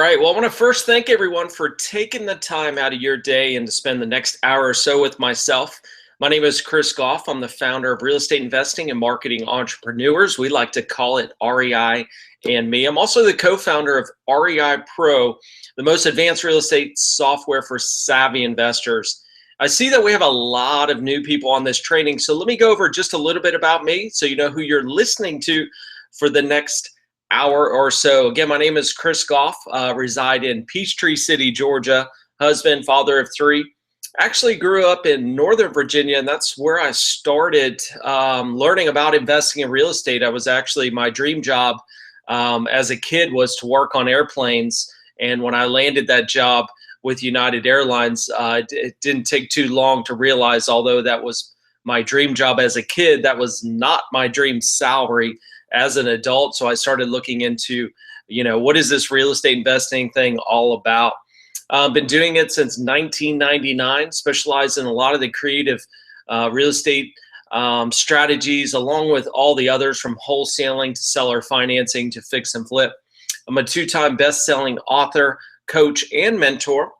All right. Well, I want to first thank everyone for taking the time out of your day and to spend the next hour or so with myself. My name is Chris Goff. I'm the founder of Real Estate Investing and Marketing Entrepreneurs. We like to call it REI and me. I'm also the co-founder of REI Pro, the most advanced real estate software for savvy investors. I see that we have a lot of new people on this training, so let me go over just a little bit about me so you know who you're listening to for the next hour or so. Again, my name is Chris Goff, reside in Peachtree City, Georgia, husband, father of three. Actually grew up in Northern Virginia, and that's where I started learning about investing in real estate. I was actually, my dream job as a kid was to work on airplanes. And when I landed that job with United Airlines, it didn't take too long to realize, although that was my dream job as a kid, that was not my dream salary as an adult. So I started looking into, what is this real estate investing thing all about? Been doing it since 1999, specialized in a lot of the creative real estate strategies, along with all the others from wholesaling to seller financing to fix and flip. I'm a two-time best-selling author, coach, and mentor.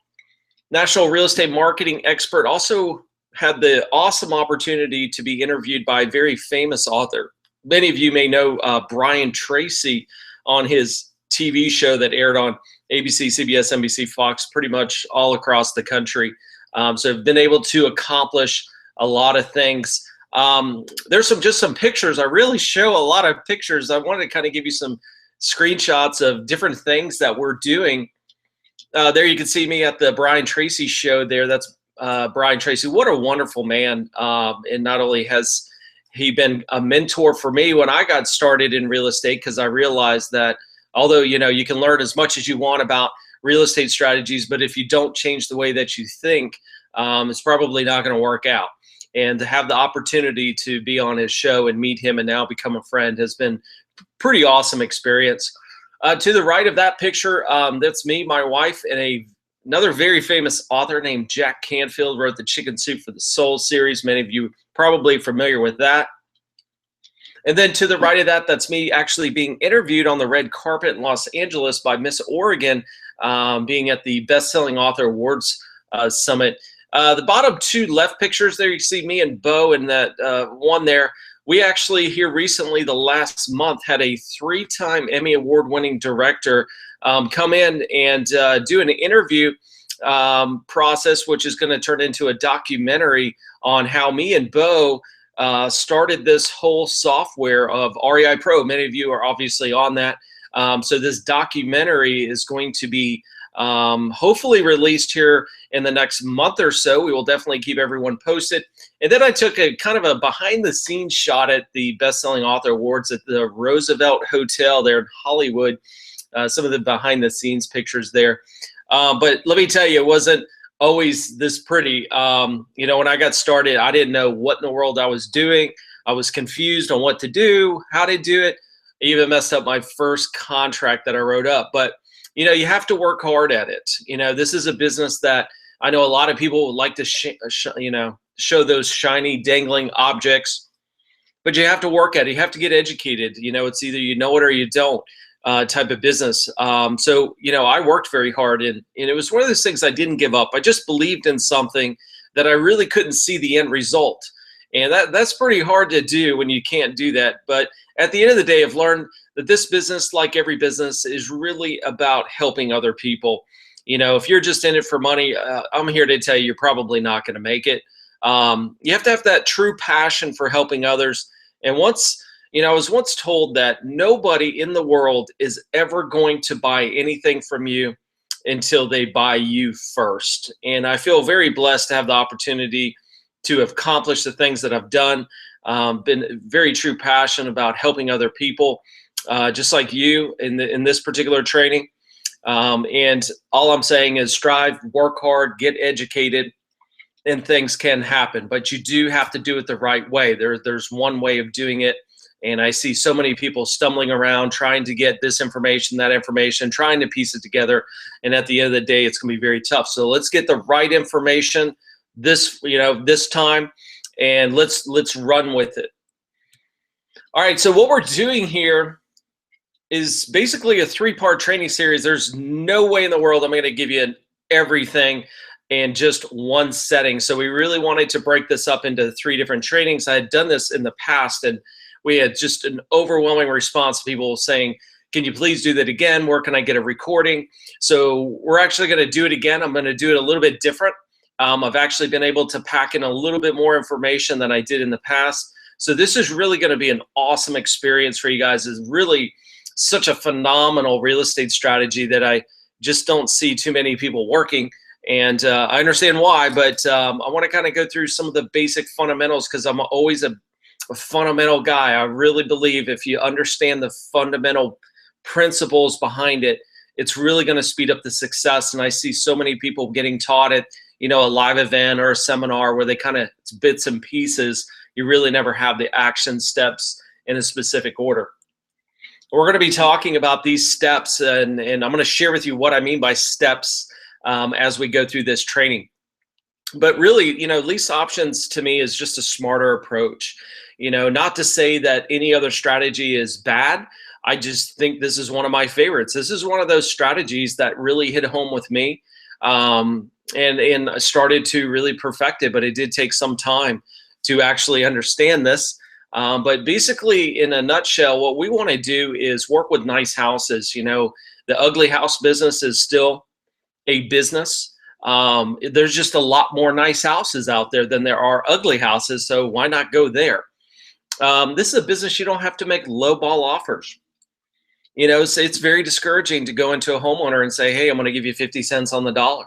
National real estate marketing expert. Also had the awesome opportunity to be interviewed by a very famous author. Many of you may know Brian Tracy on his TV show that aired on ABC, CBS, NBC, Fox, pretty much all across the country. So I've been able to accomplish a lot of things. There's just some pictures. I really show a lot of pictures. I wanted to kind of give you some screenshots of different things that we're doing. There you can see me at the Brian Tracy show there. That's Brian Tracy. What a wonderful man. And not only has he been a mentor for me when I got started in real estate, because I realized that although, you can learn as much as you want about real estate strategies, but if you don't change the way that you think, it's probably not going to work out. And to have the opportunity to be on his show and meet him and now become a friend has been pretty awesome experience. To the right of that picture, that's me, my wife, and another very famous author named Jack Canfield wrote the Chicken Soup for the Soul series. Many of you probably familiar with that. And then to the right of that, that's me actually being interviewed on the red carpet in Los Angeles by Miss Oregon, being at the Best-Selling Author Awards Summit. The bottom two left pictures there, you see me and Bo, and that one there. We actually here recently, the last month, had a 3-time Emmy Award-winning director come in and do an interview process, which is going to turn into a documentary on how me and Bo started this whole software of REI Pro. Many of you are obviously on that. So this documentary is going to be hopefully released here in the next month or so. We will definitely keep everyone posted. And then I took a kind of a behind the scenes shot at the Best-Selling Author Awards at the Roosevelt Hotel there in Hollywood. Some of the behind the scenes pictures there. But let me tell you, it wasn't always this pretty. When I got started, I didn't know what in the world I was doing. I was confused on what to do, how to do it. I even messed up my first contract that I wrote up. But you have to work hard at it. This is a business that I know a lot of people would like to show those shiny dangling objects, but you have to work at it. You have to get educated. It's either you know it or you don't. Type of business. So I worked very hard, and it was one of those things I didn't give up. I just believed in something that I really couldn't see the end result. And that's pretty hard to do when you can't do that. But at the end of the day, I've learned that this business, like every business, is really about helping other people. If you're just in it for money, I'm here to tell you, you're probably not going to make it. You have to have that true passion for helping others. And I was once told that nobody in the world is ever going to buy anything from you until they buy you first. And I feel very blessed to have the opportunity to accomplish the things that I've done. Been very true passion about helping other people, just like you in this particular training. And all I'm saying is strive, work hard, get educated, and things can happen. But you do have to do it the right way. There's one way of doing it. And I see so many people stumbling around trying to get this information, that information, trying to piece it together. And at the end of the day, it's going to be very tough. So let's get the right information this time, and let's run with it. All right. So what we're doing here is basically a three-part training series. There's no way in the world I'm going to give you everything in just one setting. So we really wanted to break this up into three different trainings. I had done this in the past, and we had just an overwhelming response. People saying, can you please do that again? Where can I get a recording? So we're actually going to do it again. I'm going to do it a little bit different. I've actually been able to pack in a little bit more information than I did in the past. So this is really going to be an awesome experience for you guys. It's really such a phenomenal real estate strategy that I just don't see too many people working. And I understand why, but I want to kind of go through some of the basic fundamentals because I'm always a fundamental guy. I really believe if you understand the fundamental principles behind it, it's really going to speed up the success. And I see so many people getting taught at, a live event or a seminar where they kind of, it's bits and pieces. You really never have the action steps in a specific order. We're going to be talking about these steps, and I'm going to share with you what I mean by steps as we go through this training. But really, lease options to me is just a smarter approach. Not to say that any other strategy is bad. I just think this is one of my favorites. This is one of those strategies that really hit home with me, and I started to really perfect it, but it did take some time to actually understand this. But basically, in a nutshell, what we want to do is work with nice houses. The ugly house business is still a business. There's just a lot more nice houses out there than there are ugly houses, so why not go there? This is a business you don't have to make low ball offers. So it's very discouraging to go into a homeowner and say, hey, I'm going to give you 50 cents on the dollar.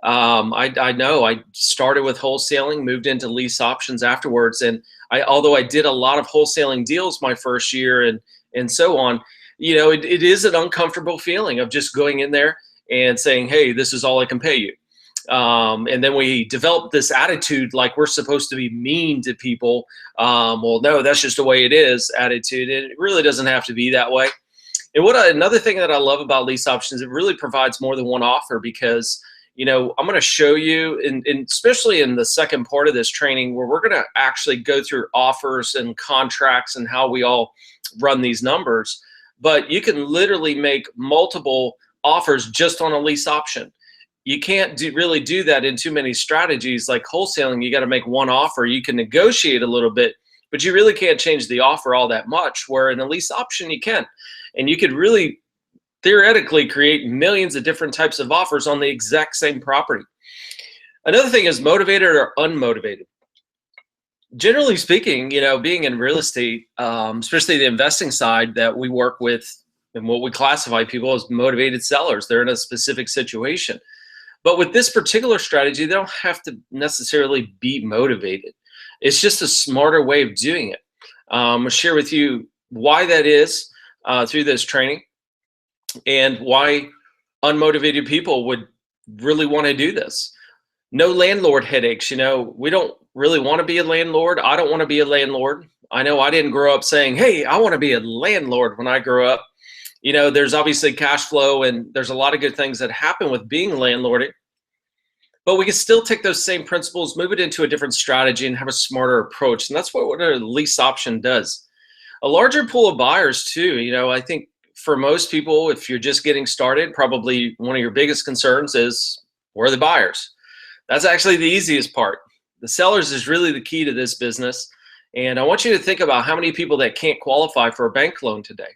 I know I started with wholesaling, moved into lease options afterwards. And although I did a lot of wholesaling deals my first year and so on, it is an uncomfortable feeling of just going in there and saying, hey, this is all I can pay you. And then we develop this attitude like we're supposed to be mean to people. Well, no, that's just the way it is attitude. And it really doesn't have to be that way. And another thing that I love about lease options, it really provides more than one offer because, I'm going to show you, and especially in the second part of this training, where we're going to actually go through offers and contracts and how we all run these numbers. But you can literally make multiple offers just on a lease option. You can't really do that in too many strategies like wholesaling. You got to make one offer. You can negotiate a little bit, but you really can't change the offer all that much, where in a lease option you can. And you could really theoretically create millions of different types of offers on the exact same property. Another thing is motivated or unmotivated. Generally speaking, being in real estate, especially the investing side that we work with, and what we classify people as motivated sellers, they're in a specific situation. But with this particular strategy, they don't have to necessarily be motivated. It's just a smarter way of doing it. I'll share with you why that is through this training, and why unmotivated people would really want to do this. No landlord headaches. We don't really want to be a landlord. I don't want to be a landlord. I know I didn't grow up saying, hey, I want to be a landlord when I grew up. There's obviously cash flow, and there's a lot of good things that happen with being landlording. But we can still take those same principles, move it into a different strategy, and have a smarter approach. And that's what a lease option does. A larger pool of buyers too. I think for most people, if you're just getting started, probably one of your biggest concerns is, where are the buyers? That's actually the easiest part. The sellers is really the key to this business. And I want you to think about how many people that can't qualify for a bank loan today.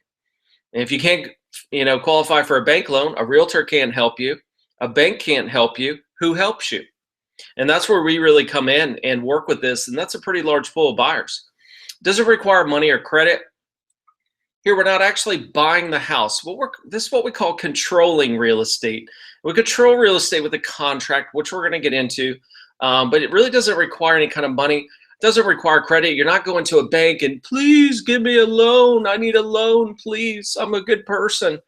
And if you can't, qualify for a bank loan, a realtor can't help you. A bank can't help you. Who helps you? And that's where we really come in and work with this. And that's a pretty large pool of buyers. Does it require money or credit? Here, we're not actually buying the house. This is what we call controlling real estate. We control real estate with a contract, which we're going to get into, but it really doesn't require any kind of money. It doesn't require credit. You're not going to a bank and, please give me a loan. I need a loan, please. I'm a good person.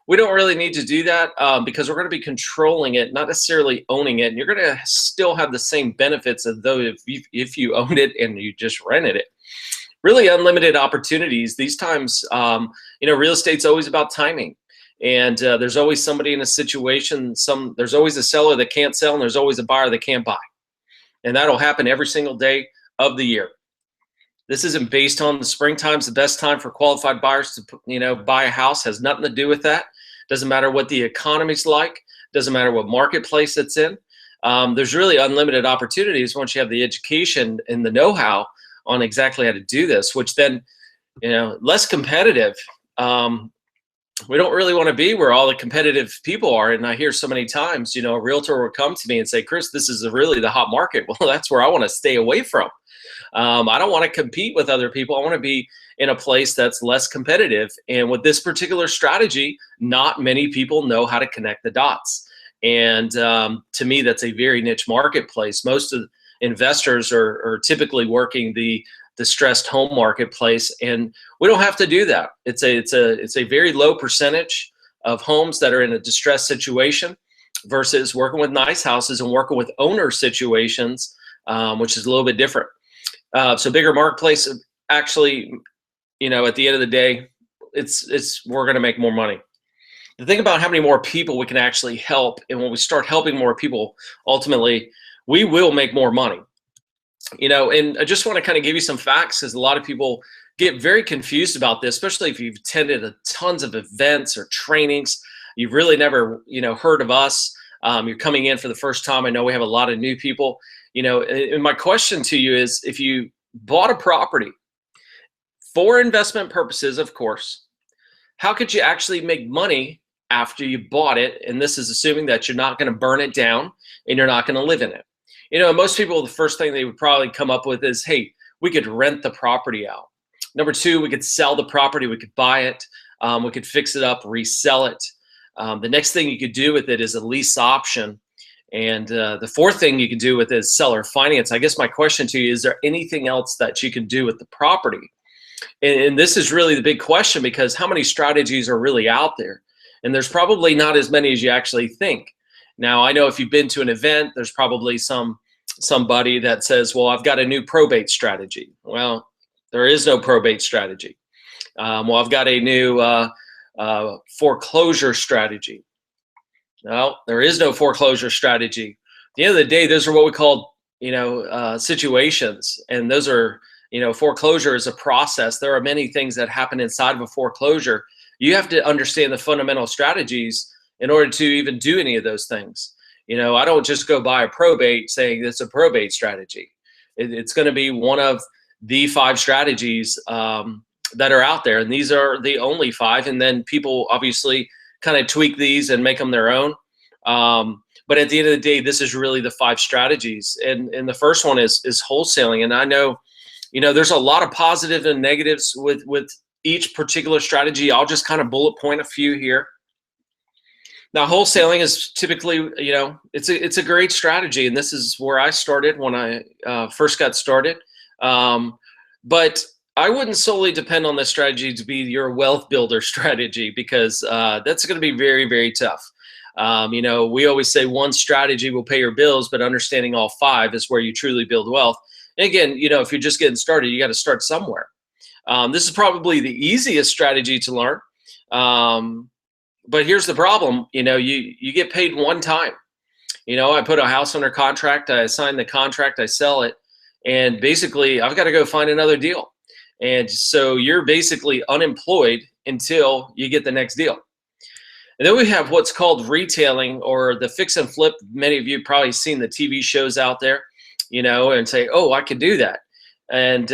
We don't really need to do that because we're going to be controlling it, not necessarily owning it. And you're going to still have the same benefits as though if you owned it and you just rented it. Really unlimited opportunities. These times, real estate's always about timing. And there's always somebody in a situation, there's always a seller that can't sell, and there's always a buyer that can't buy. And that'll happen every single day of the year. This isn't based on the springtime's the best time for qualified buyers to, buy a house. Has nothing to do with that. Doesn't matter what the economy's like. Doesn't matter what marketplace it's in. There's really unlimited opportunities once you have the education and the know-how on exactly how to do this, which then, less competitive. We don't really want to be where all the competitive people are. And I hear so many times, a realtor will come to me and say, Chris, this is really the hot market. Well, that's where I want to stay away from. I don't want to compete with other people. I want to be in a place that's less competitive. And with this particular strategy, not many people know how to connect the dots. And to me, that's a very niche marketplace. Most of the investors are typically working the distressed home marketplace, and we don't have to do that. It's a very low percentage of homes that are in a distressed situation versus working with nice houses and working with owner situations, which is a little bit different. So bigger marketplace, actually, at the end of the day, we're going to make more money. The thing about how many more people we can actually help, and when we start helping more people, ultimately, we will make more money. And I just want to kind of give you some facts, because a lot of people get very confused about this, especially if you've attended tons of events or trainings. You've really never, heard of us. You're coming in for the first time. I know we have a lot of new people. And my question to you is, if you bought a property for investment purposes, of course, how could you actually make money after you bought it? And this is assuming that you're not going to burn it down and you're not going to live in it. Most people, the first thing they would probably come up with is, hey, we could rent the property out. Number two, we could sell the property. We could buy it. We could fix it up, resell it. The next thing you could do with it is a lease option. And the fourth thing you can do with it is seller finance. I guess my question to you is there anything else that you can do with the property? And this is really the big question, because how many strategies are really out there? And there's probably not as many as you actually think. Now, I know if you've been to an event, there's probably somebody that says, well, I've got a new probate strategy. Well, there is no probate strategy. Well, I've got a new foreclosure strategy. No, there is no foreclosure strategy. At the end of the day, those are what we call, situations. And those are, foreclosure is a process. There are many things that happen inside of a foreclosure. You have to understand the fundamental strategies in order to even do any of those things. I don't just go buy a probate saying it's a probate strategy. It's going to be one of the 5 strategies that are out there. And these are the only 5. And then people obviously kind of tweak these and make them their own. But at the end of the day, this is really the 5 strategies. And the first one is wholesaling. And I know, there's a lot of positives and negatives with each particular strategy. I'll just kind of bullet point a few here. Now, wholesaling is typically, it's a great strategy, and this is where I started when I first got started. But I wouldn't solely depend on this strategy to be your wealth builder strategy, because that's going to be very, very tough. We always say one strategy will pay your bills, but understanding all 5 is where you truly build wealth. And again, if you're just getting started, you got to start somewhere. This is probably the easiest strategy to learn. But here's the problem, you get paid one time. I put a house under contract, I sign the contract, I sell it, and basically I've got to go find another deal. And so you're basically unemployed until you get the next deal. And then we have what's called retailing, or the fix and flip. Many of you probably seen the TV shows out there, and say, oh, I could do that. And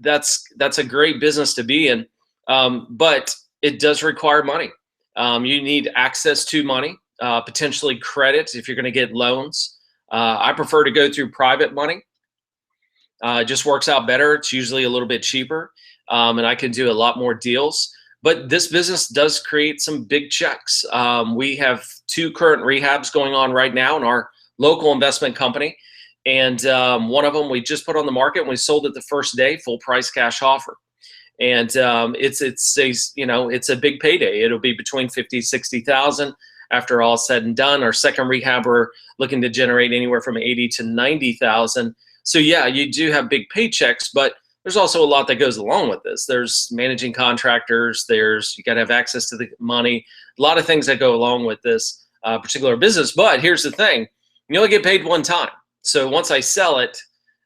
that's a great business to be in. But it does require money. You need access to money, potentially credit if you're going to get loans. I prefer to go through private money. It just works out better. It's usually a little bit cheaper, and I can do a lot more deals. But this business does create some big checks. We have 2 current rehabs going on right now in our local investment company. And one of them we just put on the market and we sold it the first day, full price cash offer. And it's a big payday. It'll be between 50, 60,000 after all said and done. Our second rehab, we're looking to generate anywhere from 80 to 90,000. So yeah, you do have big paychecks, but there's also a lot that goes along with this. There's managing contractors. You got to have access to the money. A lot of things that go along with this particular business. But here's the thing: you only get paid one time. So once I sell it,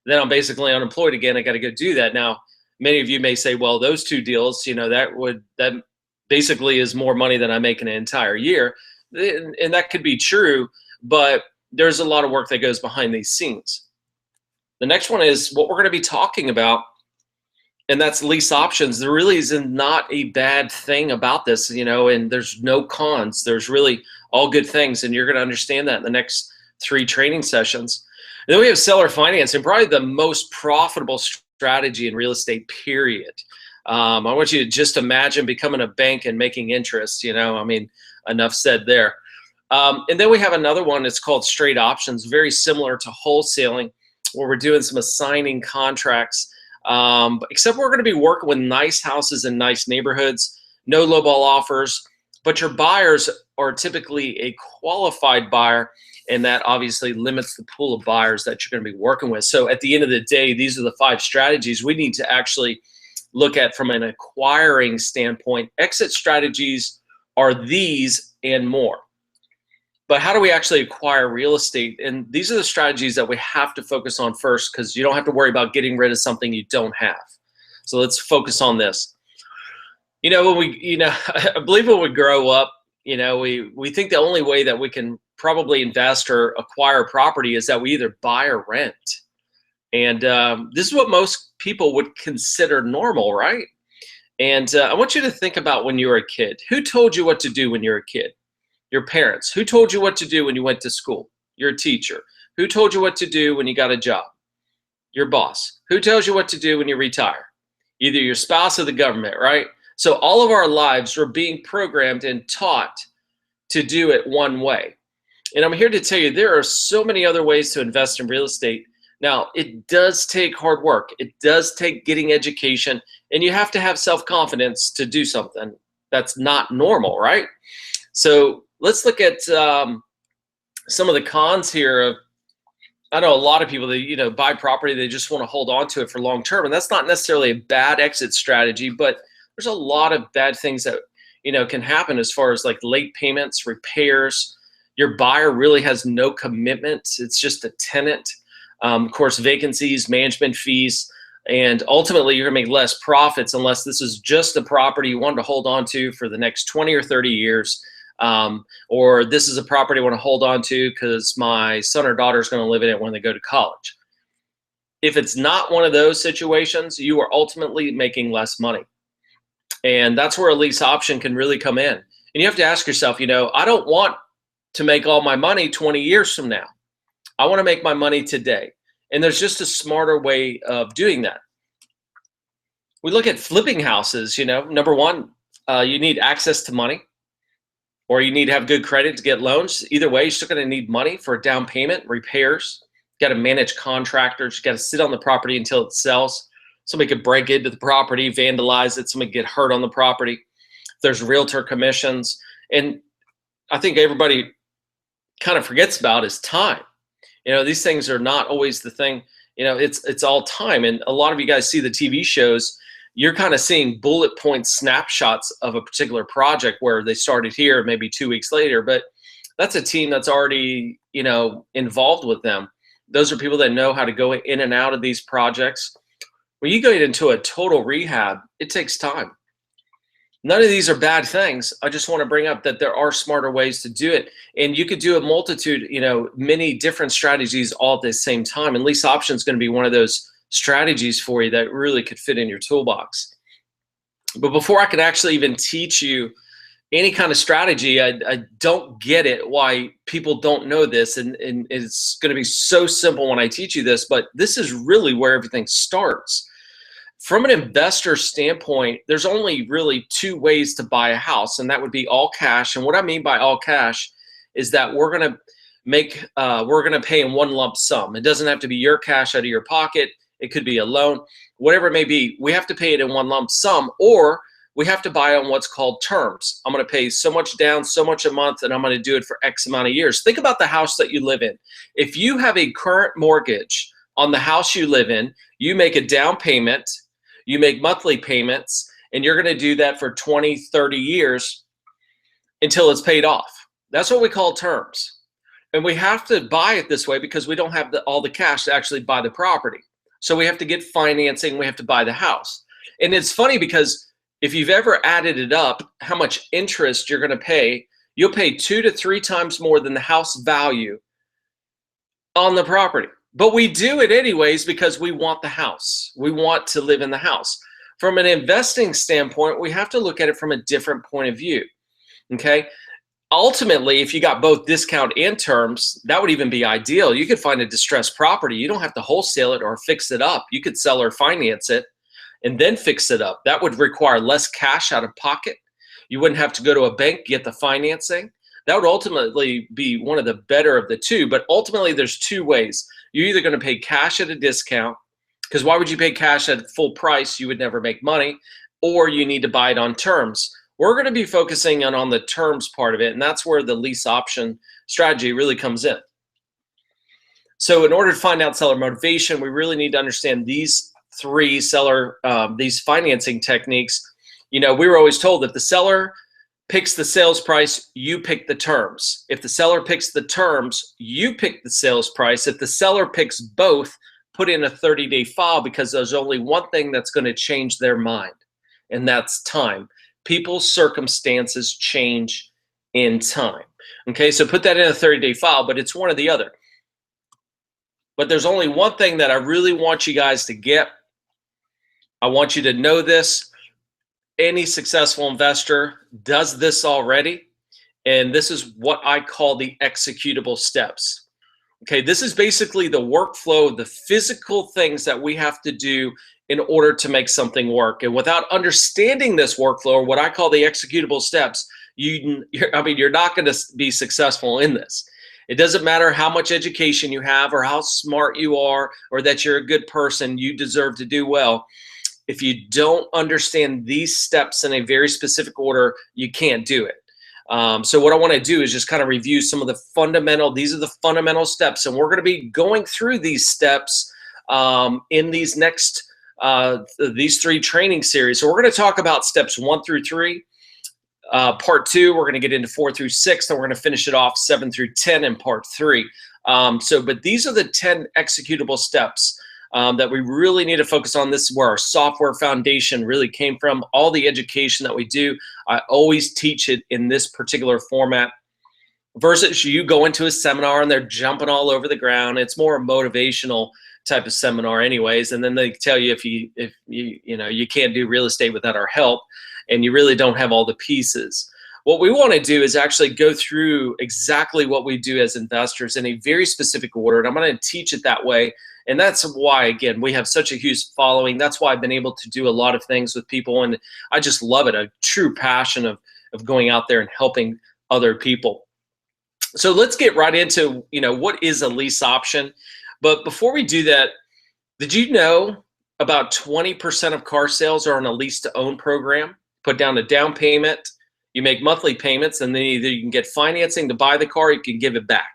then I'm basically unemployed again. I got to go do that. Now, many of you may say, well, those two deals, that basically is more money than I make in an entire year. And that could be true, but there's a lot of work that goes behind these scenes. The next one is what we're going to be talking about, and that's lease options. There really is not a bad thing about this, and there's no cons. There's really all good things, and you're going to understand that in the next 3 training sessions. And then we have seller financing, probably the most profitable strategy in real estate, period. I want you to just imagine becoming a bank and making interest, enough said there. And then we have another one. It's called straight options, very similar to wholesaling, where we're doing some assigning contracts. Except we're going to be working with nice houses in nice neighborhoods, no lowball offers, but your buyers are typically a qualified buyer, and that obviously limits the pool of buyers that you're going to be working with. So at the end of the day, these are the 5 strategies we need to actually look at from an acquiring standpoint. Exit strategies are these and more. But how do we actually acquire real estate? And these are the strategies that we have to focus on first, because you don't have to worry about getting rid of something you don't have. So let's focus on this. I believe when we grow up, we think the only way that we can probably invest or acquire property is that we either buy or rent. And this is what most people would consider normal, right? And I want you to think about when you were a kid. Who told you what to do when you were a kid? Your parents. Who told you what to do when you went to school? Your teacher. Who told you what to do when you got a job? Your boss. Who tells you what to do when you retire? Either your spouse or the government, right? So all of our lives we're being programmed and taught to do it one way. And I'm here to tell you there are so many other ways to invest in real estate. Now, it does take hard work. It does take getting education, and you have to have self-confidence to do something that's not normal, right? So let's look at some of the cons here of, I know a lot of people that buy property, they just want to hold on to it for long term, and that's not necessarily a bad exit strategy, but there's a lot of bad things that can happen as far as like late payments, repairs. Your buyer really has no commitment. It's just a tenant. Of course, vacancies, management fees, and ultimately you're gonna make less profits unless this is just a property you want to hold on to for the next 20 or 30 years. Or this is a property I want to hold on to because my son or daughter is going to live in it when they go to college. If it's not one of those situations, you are ultimately making less money. And that's where a lease option can really come in. And you have to ask yourself, I don't want to make all my money 20 years from now. I want to make my money today. And there's just a smarter way of doing that. We look at flipping houses, number one, you need access to money, or you need to have good credit to get loans. Either way, you're still going to need money for a down payment, repairs. You got to manage contractors. You got to sit on the property until it sells. Somebody could break into the property, vandalize it. Somebody get hurt on the property. There's realtor commissions. And I think everybody kind of forgets about is time. These things are not always the thing. It's all time. And a lot of you guys see the TV shows. You're kind of seeing bullet point snapshots of a particular project where they started here, maybe 2 weeks later, but that's a team that's already, involved with them. Those are people that know how to go in and out of these projects. When you go into a total rehab, it takes time. None of these are bad things. I just want to bring up that there are smarter ways to do it. And you could do a multitude, many different strategies all at the same time. And lease option is going to be one of those strategies for you that really could fit in your toolbox. But before I could actually even teach you any kind of strategy, I don't get it why people don't know this. And it's going to be so simple when I teach you this, but this is really where everything starts. From an investor standpoint, there's only really 2 ways to buy a house, and that would be all cash. And what I mean by all cash is that we're going to pay in one lump sum. It doesn't have to be your cash out of your pocket. It could be a loan, whatever it may be. We have to pay it in one lump sum, or we have to buy on what's called terms. I'm going to pay so much down, so much a month, and I'm going to do it for X amount of years. Think about the house that you live in. If you have a current mortgage on the house you live in, you make a down payment, you make monthly payments, and you're going to do that for 20, 30 years until it's paid off. That's what we call terms. And we have to buy it this way because we don't have all the cash to actually buy the property. So we have to get financing, we have to buy the house. And it's funny because if you've ever added it up, how much interest you're going to pay, you'll pay 2 to 3 times more than the house value on the property. But we do it anyways because we want the house. We want to live in the house. From an investing standpoint, we have to look at it from a different point of view. Okay. Ultimately, if you got both discount and terms, that would even be ideal. You could find a distressed property. You don't have to wholesale it or fix it up. You could sell or finance it and then fix it up. That would require less cash out of pocket. You wouldn't have to go to a bank, get the financing. That would ultimately be one of the better of the two. But ultimately, there's two ways. You're either going to pay cash at a discount, because why would you pay cash at full price? You would never make money. Or you need to buy it on terms. We're going to be focusing on the terms part of it, and that's where the lease option strategy really comes in. So in order to find out seller motivation, we really need to understand these three these financing techniques. We were always told that the seller picks the sales price, you pick the terms. If the seller picks the terms, you pick the sales price. If the seller picks both, put in a 30-day file, because there's only one thing that's going to change their mind, and that's time. People's circumstances change in time. Okay, so put that in a 30-day file, but it's one or the other. But there's only one thing that I really want you guys to get. I want you to know this. Any successful investor does this already, and this is what I call the executable steps. Okay, this is basically the workflow, the physical things that we have to do in order to make something work. And without understanding this workflow, or what I call the executable steps, you're not going to be successful in this. It doesn't matter how much education you have or how smart you are or that you're a good person, you deserve to do well. If you don't understand these steps in a very specific order, you can't do it. So what I want to do is just kind of review some of the these are the fundamental steps, and we're going to be going through these steps in these next these 3 training series. So we're going to talk about steps 1 through 3. Part 2, we're going to get into 4 through 6, and we're going to finish it off 7 through 10 in part 3. But these are the 10 executable steps that we really need to focus on. This is where our software foundation really came from. All the education that we do, I always teach it in this particular format, versus you go into a seminar and they're jumping all over the ground. It's more a motivational type of seminar anyways, and then they tell you if you can't do real estate without our help, and you really don't have all the pieces. What we want to do is actually go through exactly what we do as investors in a very specific order, and I'm going to teach it that way. And that's why, again, we have such a huge following. That's why I've been able to do a lot of things with people, and I just love it, a true passion of going out there and helping other people. So let's get right into, what is a lease option? But before we do that, did you know about 20% of car sales are on a lease-to-own program? Put down a down payment, you make monthly payments, and then either you can get financing to buy the car, or you can give it back.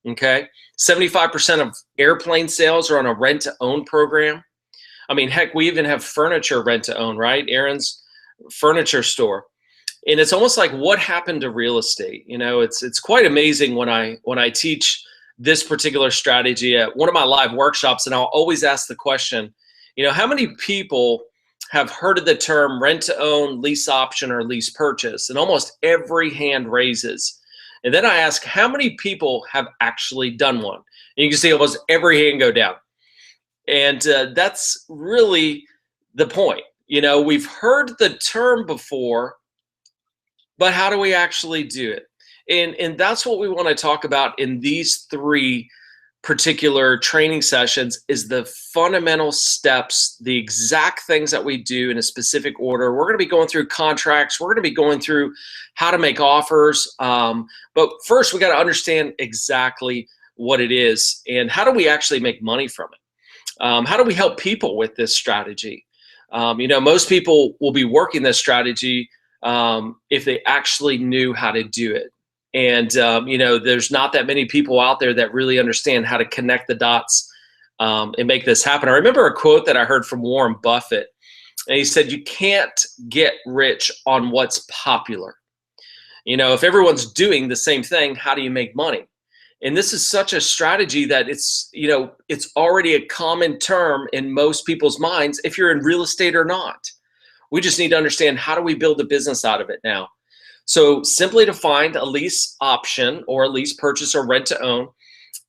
Okay, 75% of airplane sales are on a rent-to-own program. I mean, heck, we even have furniture rent-to-own, right? Aaron's furniture store. And it's almost like what happened to real estate. It's quite amazing when I teach this particular strategy at one of my live workshops, and I'll always ask the question, how many people have heard of the term rent-to-own, lease option, or lease purchase? And almost every hand raises. And then I ask, how many people have actually done one? And you can see almost every hand go down. And that's really the point. We've heard the term before, but how do we actually do it? And that's what we want to talk about in these 3 particular training sessions, is the fundamental steps, the exact things that we do in a specific order. We're going to be going through contracts. We're going to be going through how to make offers. But first, we got to understand exactly what it is and how do we actually make money from it? How do we help people with this strategy? Most people will be working this strategy if they actually knew how to do it. And, there's not that many people out there that really understand how to connect the dots and make this happen. I remember a quote that I heard from Warren Buffett, and he said, you can't get rich on what's popular. If everyone's doing the same thing, how do you make money? And this is such a strategy that it's already a common term in most people's minds if you're in real estate or not. We just need to understand, how do we build a business out of it now? So simply defined, a lease option or a lease purchase or rent to own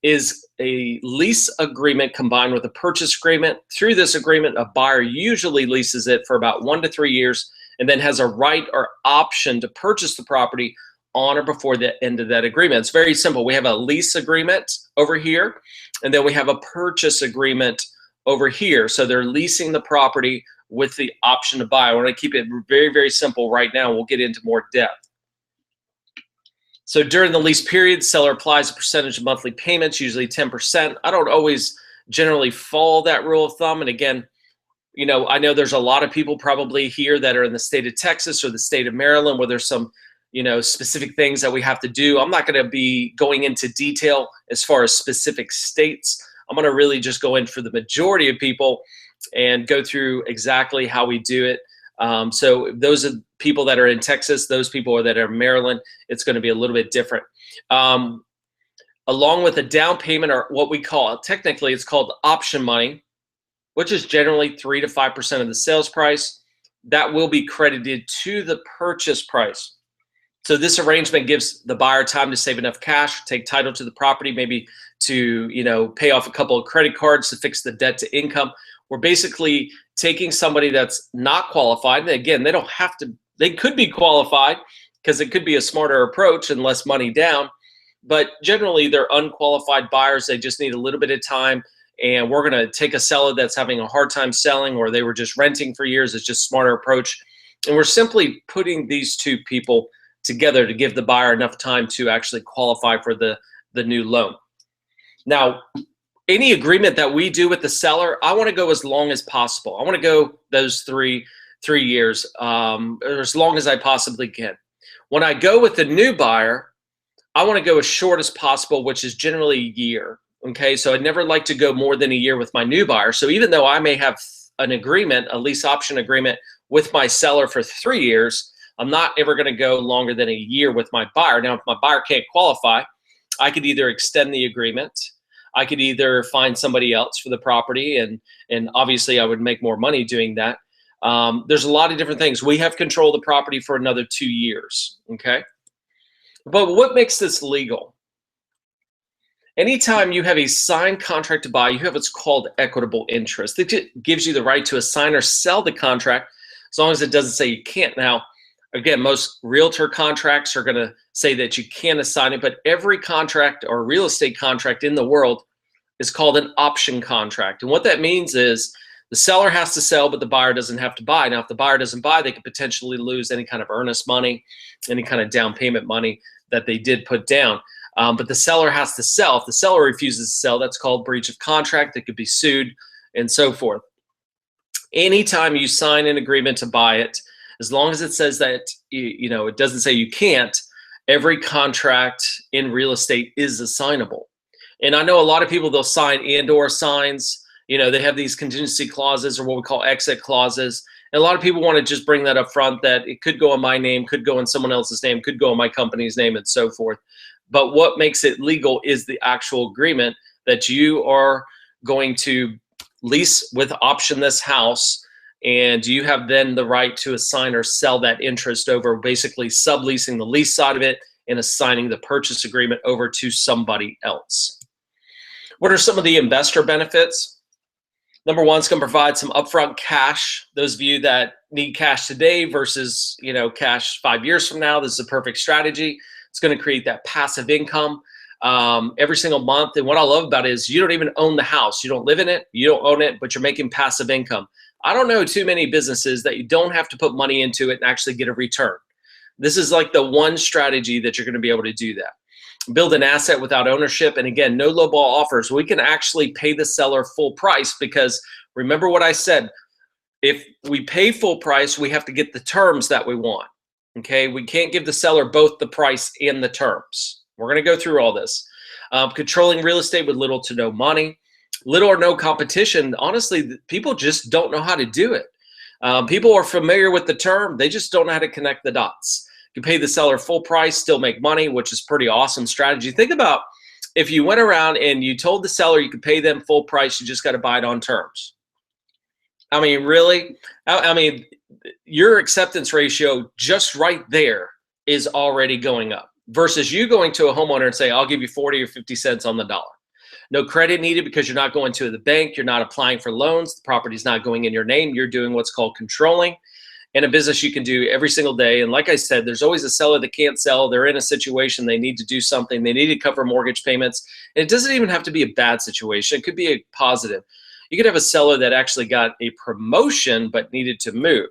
is a lease agreement combined with a purchase agreement. Through this agreement, a buyer usually leases it for about 1 to 3 years and then has a right or option to purchase the property on or before the end of that agreement. It's very simple. We have a lease agreement over here, and then we have a purchase agreement over here. So they're leasing the property with the option to buy. I want to keep it very, very simple right now. We'll get into more depth. So during the lease period, the seller applies a percentage of monthly payments, usually 10%. I don't always generally follow that rule of thumb. And again, I know there's a lot of people probably here that are in the state of Texas or the state of Maryland where there's some, specific things that we have to do. I'm not going to be going into detail as far as specific states. I'm going to really just go in for the majority of people and go through exactly how we do it. So those are people that are in Texas, those people that are in Maryland, it's going to be a little bit different. Along with a down payment, or what we call, technically it's called option money, which is generally 3 to 5% of the sales price, that will be credited to the purchase price. So this arrangement gives the buyer time to save enough cash, take title to the property, maybe to pay off a couple of credit cards to fix the debt to income. We're basically taking somebody that's not qualified. And again, they could be qualified because it could be a smarter approach and less money down. But generally, they're unqualified buyers. They just need a little bit of time. And we're going to take a seller that's having a hard time selling, or they were just renting for years. It's just a smarter approach. And we're simply putting these two people together to give the buyer enough time to actually qualify for the new loan. Now, any agreement that we do with the seller, I want to go as long as possible. I want to go those three years, or as long as I possibly can. When I go with the new buyer, I want to go as short as possible, which is generally a year. Okay, so I'd never like to go more than a year with my new buyer. So even though I may have an agreement, a lease option agreement with my seller for 3 years, I'm not ever going to go longer than a year with my buyer. Now, if my buyer can't qualify, I could either extend the agreement, I could either find somebody else for the property, and obviously I would make more money doing that. There's a lot of different things. We have control of the property for another 2 years, okay? But what makes this legal? Anytime you have a signed contract to buy, you have what's called equitable interest. It gives you the right to assign or sell the contract as long as it doesn't say you can't. Now, again, most realtor contracts are going to say that you can't assign it, but every contract or real estate contract in the world is called an option contract. And what that means is the seller has to sell, but the buyer doesn't have to buy. Now, if the buyer doesn't buy, they could potentially lose any kind of earnest money, any kind of down payment money that they did put down. But the seller has to sell. If the seller refuses to sell, that's called breach of contract. They could be sued and so forth. Anytime you sign an agreement to buy it, as long as it says that, it doesn't say you can't, every contract in real estate is assignable. And I know a lot of people, they'll sign and/or signs. They have these contingency clauses, or what we call exit clauses. And a lot of people want to just bring that up front, that it could go in my name, could go in someone else's name, could go in my company's name, and so forth. But what makes it legal is the actual agreement that you are going to lease with option this house, and you have then the right to assign or sell that interest over, basically subleasing the lease side of it and assigning the purchase agreement over to somebody else. What are some of the investor benefits? Number one, it's going to provide some upfront cash. Those of you that need cash today versus cash 5 years from now, this is a perfect strategy. It's going to create that passive income every single month. And what I love about it is you don't even own the house. You don't live in it. You don't own it, but you're making passive income. I don't know too many businesses that you don't have to put money into it and actually get a return. This is like the one strategy that you're going to be able to do that. Build an asset without ownership. And again, no lowball offers. We can actually pay the seller full price, because remember what I said, if we pay full price, we have to get the terms that we want. Okay, we can't give the seller both the price and the terms. We're going to go through all this. Controlling real estate with little to no money, little or no competition. Honestly, people just don't know how to do it. People are familiar with the term. They just don't know how to connect the dots. You can pay the seller full price, still make money, which is pretty awesome strategy. Think about if you went around and you told the seller you could pay them full price, you just got to buy it on terms. I mean, really? I mean, your acceptance ratio just right there is already going up versus you going to a homeowner and say, I'll give you 40 or 50 cents on the dollar. No credit needed because you're not going to the bank. You're not applying for loans. The property's not going in your name. You're doing what's called controlling. And a business you can do every single day. And like I said, there's always a seller that can't sell. They're in a situation. They need to do something. They need to cover mortgage payments. And it doesn't even have to be a bad situation. It could be a positive. You could have a seller that actually got a promotion but needed to move.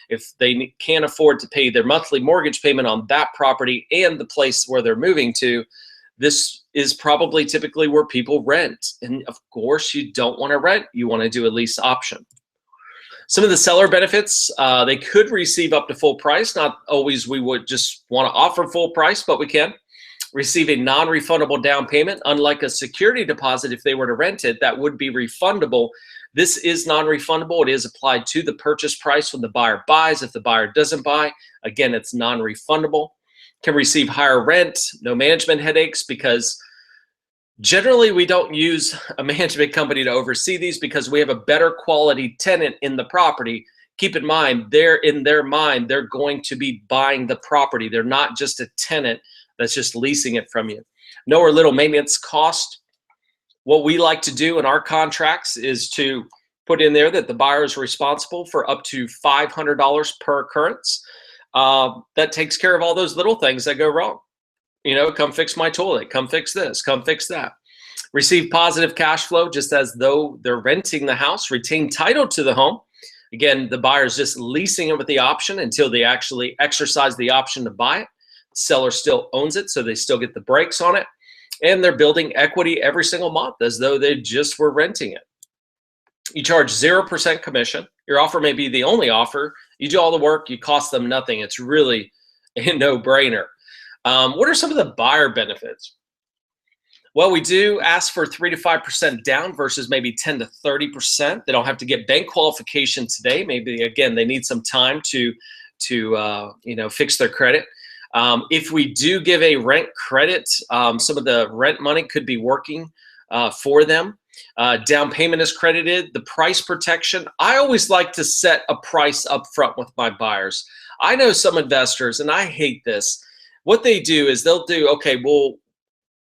If they can't afford to pay their monthly mortgage payment on that property and the place where they're moving to, this is probably typically where people rent. And of course, you don't want to rent. You want to do a lease option. Some of the seller benefits, they could receive up to full price. Not always we would just want to offer full price, but we can. Receive a non-refundable down payment. Unlike a security deposit, if they were to rent it, that would be refundable. This is non-refundable. It is applied to the purchase price when the buyer buys. If the buyer doesn't buy, again, it's non-refundable. Can receive higher rent, no management headaches, because generally we don't use a management company to oversee these because we have a better quality tenant in the property. Keep in mind, in their mind, they're going to be buying the property. They're not just a tenant that's just leasing it from you. No or little maintenance cost. What we like to do in our contracts is to put in there that the buyer is responsible for up to $500 per occurrence. That takes care of all those little things that go wrong. You know, come fix my toilet, come fix this, come fix that. Receive positive cash flow just as though they're renting the house. Retain title to the home. Again, the buyer's just leasing it with the option until they actually exercise the option to buy it. The seller still owns it, so they still get the brakes on it. And they're building equity every single month as though they just were renting it. You charge 0% commission. Your offer may be the only offer. You do all the work, you cost them nothing. It's really a no-brainer. What are some of the buyer benefits? Well, we do ask for 3 to 5% down versus maybe 10 to 30%. They don't have to get bank qualification today. Maybe, again, they need some time to fix their credit. If we do give a rent credit, some of the rent money could be working for them. Down payment is credited. The price protection, I always like to set a price up front with my buyers. I know some investors, and I hate this. What they do is they'll do, okay, well,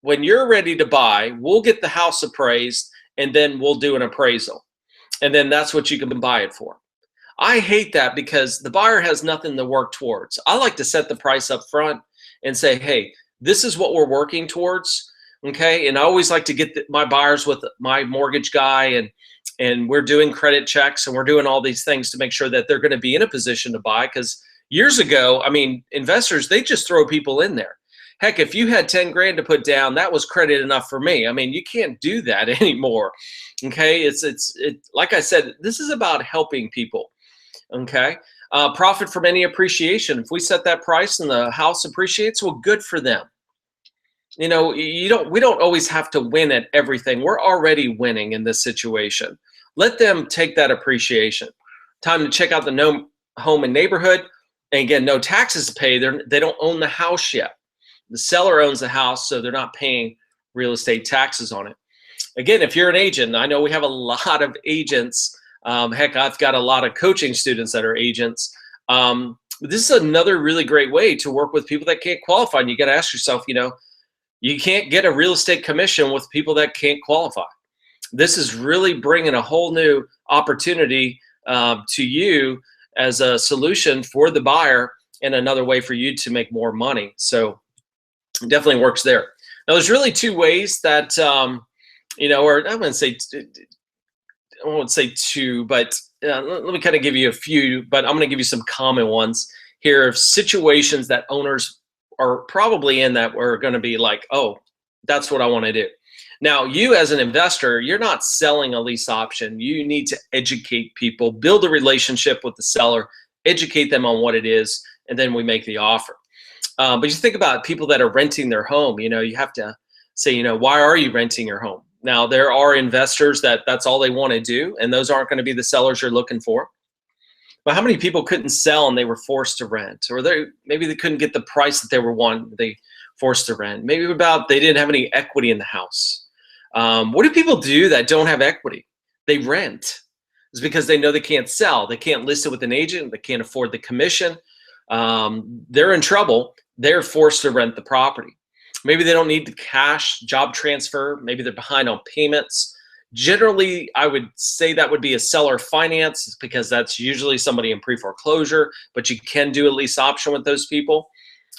when you're ready to buy, we'll get the house appraised, and then we'll do an appraisal. And then that's what you can buy it for. I hate that because the buyer has nothing to work towards. I like to set the price up front and say, hey, this is what we're working towards, okay? And I always like to get my buyers with my mortgage guy, and we're doing credit checks, and we're doing all these things to make sure that they're going to be in a position to buy. Because years ago, I mean, investors, they just throw people in there. Heck, if you had 10 grand to put down, that was credit enough for me. I mean, you can't do that anymore, okay? It's like I said, this is about helping people. Okay, profit from any appreciation. If we set that price and the house appreciates, well, good for them. You know, we don't always have to win at everything. We're already winning in this situation. Let them take that appreciation. Time to check out the home and neighborhood. And again, no taxes to pay. They don't own the house yet. The seller owns the house, so they're not paying real estate taxes on it. Again, if you're an agent, I know we have a lot of agents. Heck, I've got a lot of coaching students that are agents. This is another really great way to work with people that can't qualify. And you got to ask yourself, you know, you can't get a real estate commission with people that can't qualify. This is really bringing a whole new opportunity to you as a solution for the buyer and another way for you to make more money. So it definitely works there. Now, there's really two ways that, or I won't say two, but let me kind of give you a few, but I'm going to give you some common ones here of situations that owners are probably in that are going to be like, oh, that's what I want to do. Now, you as an investor, you're not selling a lease option. You need to educate people, build a relationship with the seller, educate them on what it is, and then we make the offer. But you think about people that are renting their home, you have to say, why are you renting your home? Now, there are investors that's all they want to do, and those aren't going to be the sellers you're looking for. But how many people couldn't sell and they were forced to rent? Or maybe they couldn't get the price that they were wanting. They forced to rent. Maybe about they didn't have any equity in the house. What do people do that don't have equity? They rent. It's because they know they can't sell. They can't list it with an agent. They can't afford the commission. They're in trouble. They're forced to rent the property. Maybe they don't need the cash job transfer. Maybe they're behind on payments. Generally, I would say that would be a seller finance because that's usually somebody in pre-foreclosure, but you can do a lease option with those people.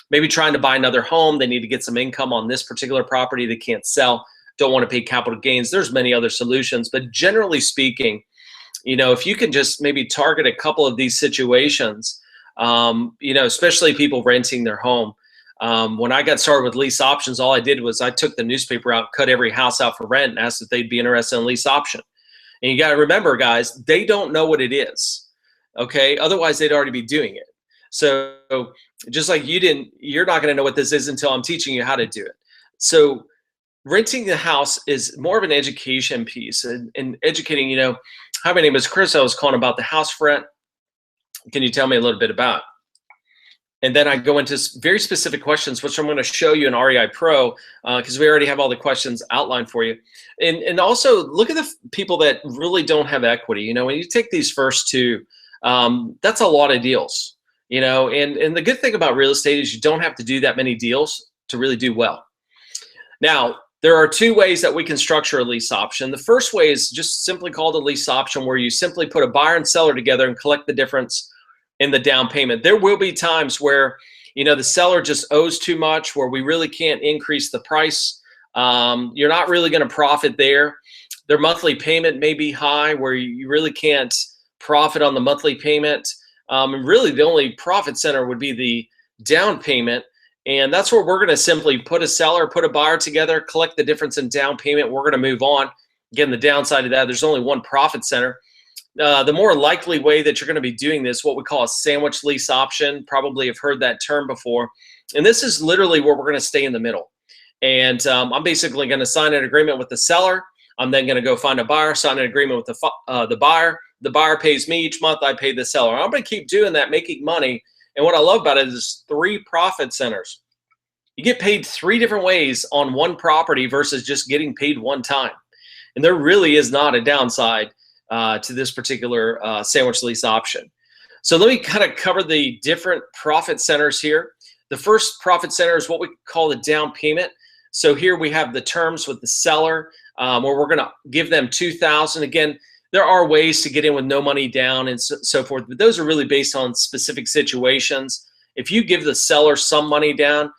Maybe trying to buy another home. They need to get some income on this particular property. They can't sell, don't want to pay capital gains. There's many other solutions, but generally speaking, if you can just maybe target a couple of these situations, especially people renting their home. When I got started with lease options, all I did was I took the newspaper out, cut every house out for rent, and asked if they'd be interested in a lease option. And you got to remember, guys, they don't know what it is. Okay, otherwise they'd already be doing it. So just like you're not going to know what this is until I'm teaching you how to do it. So renting the house is more of an education piece and educating. Hi, my name is Chris. I was calling about the house rent. Can you tell me a little bit about it? And then I go into very specific questions, which I'm going to show you in REI Pro because we already have all the questions outlined for you. And also look at the people that really don't have equity. When you take these first two, that's a lot of deals. And the good thing about real estate is you don't have to do that many deals to really do well. Now, there are two ways that we can structure a lease option. The first way is just simply called a lease option, where you simply put a buyer and seller together and collect the difference in the down payment. There will be times where the seller just owes too much, where we really can't increase the price. You're not really going to profit there. Their monthly payment may be high, where you really can't profit on the monthly payment. And really the only profit center would be the down payment. And that's where we're going to simply put a seller, put a buyer together, collect the difference in down payment. We're going to move on. Again, the downside of that, there's only one profit center. The more likely way that you're going to be doing this, what we call a sandwich lease option, probably have heard that term before. And this is literally where we're going to stay in the middle. And I'm basically going to sign an agreement with the seller. I'm then going to go find a buyer, sign an agreement with the buyer. The buyer pays me each month. I pay the seller. I'm going to keep doing that, making money. And what I love about it is 3 profit centers. You get paid 3 different ways on one property versus just getting paid one time. And there really is not a downside to this particular sandwich lease option. So let me kind of cover the different profit centers here. The first profit center is what we call the down payment. So here we have the terms with the seller where we're going to give them $2,000. Again, there are ways to get in with no money down and so forth, but those are really based on specific situations. If you give the seller some money down,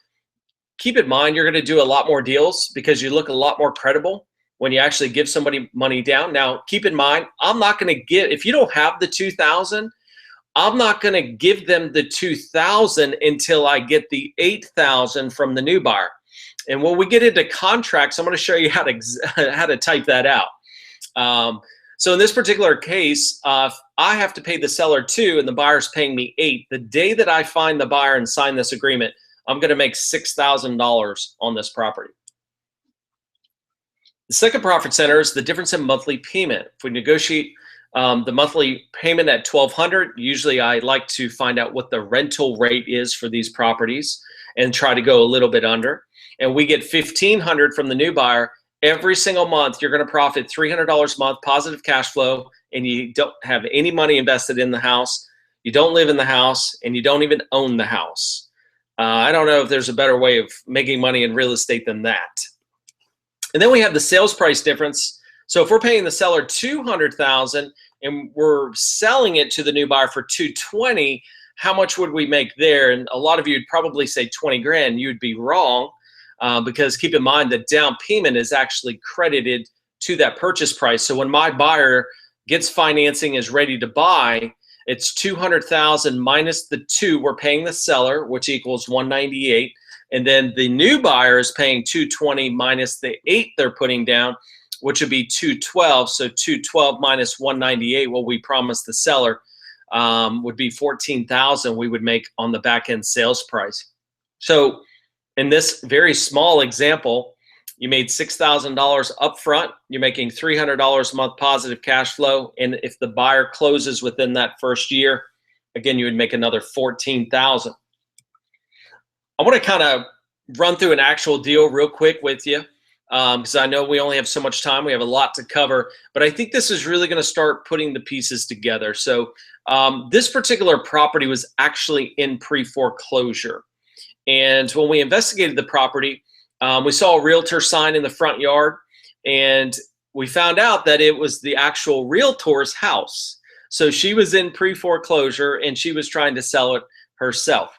keep in mind you're going to do a lot more deals because you look a lot more credible when you actually give somebody money down. Now, keep in mind, I'm not going to give, if you don't have the $2,000, I'm not going to give them the $2,000 until I get the $8,000 from the new buyer. And when we get into contracts, I'm going to show you how to type that out. So in this particular case, I have to pay the seller $2,000 and the buyer's paying me $8,000. The day that I find the buyer and sign this agreement, I'm going to make $6,000 on this property. The second profit center is the difference in monthly payment. If we negotiate the monthly payment at $1,200, usually I like to find out what the rental rate is for these properties and try to go a little bit under. And we get $1,500 from the new buyer. Every single month, you're going to profit $300 a month, positive cash flow, and you don't have any money invested in the house. You don't live in the house, and you don't even own the house. I don't know if there's a better way of making money in real estate than that. And then we have the sales price difference. So if we're paying the seller $200,000 and we're selling it to the new buyer for $220,000, how much would we make there? And a lot of you would probably say 20 grand. You'd be wrong. Because keep in mind that down payment is actually credited to that purchase price. So when my buyer gets financing, is ready to buy, it's $200,000 minus the $2,000 we're paying the seller, which equals $198,000, and then the new buyer is paying $220,000 minus the $8,000 they're putting down, which would be $212,000. So $212,000 minus $198,000, what we promised the seller, would be $14,000 we would make on the back end sales price. So in this very small example, you made $6,000 up front. You're making $300 a month positive cash flow. And if the buyer closes within that first year, again, you would make another $14,000. I want to kind of run through an actual deal real quick with you, because I know we only have so much time. We have a lot to cover, but I think this is really going to start putting the pieces together. So this particular property was actually in pre-foreclosure. And when we investigated the property, we saw a realtor sign in the front yard, and we found out that it was the actual realtor's house. So she was in pre-foreclosure and she was trying to sell it herself.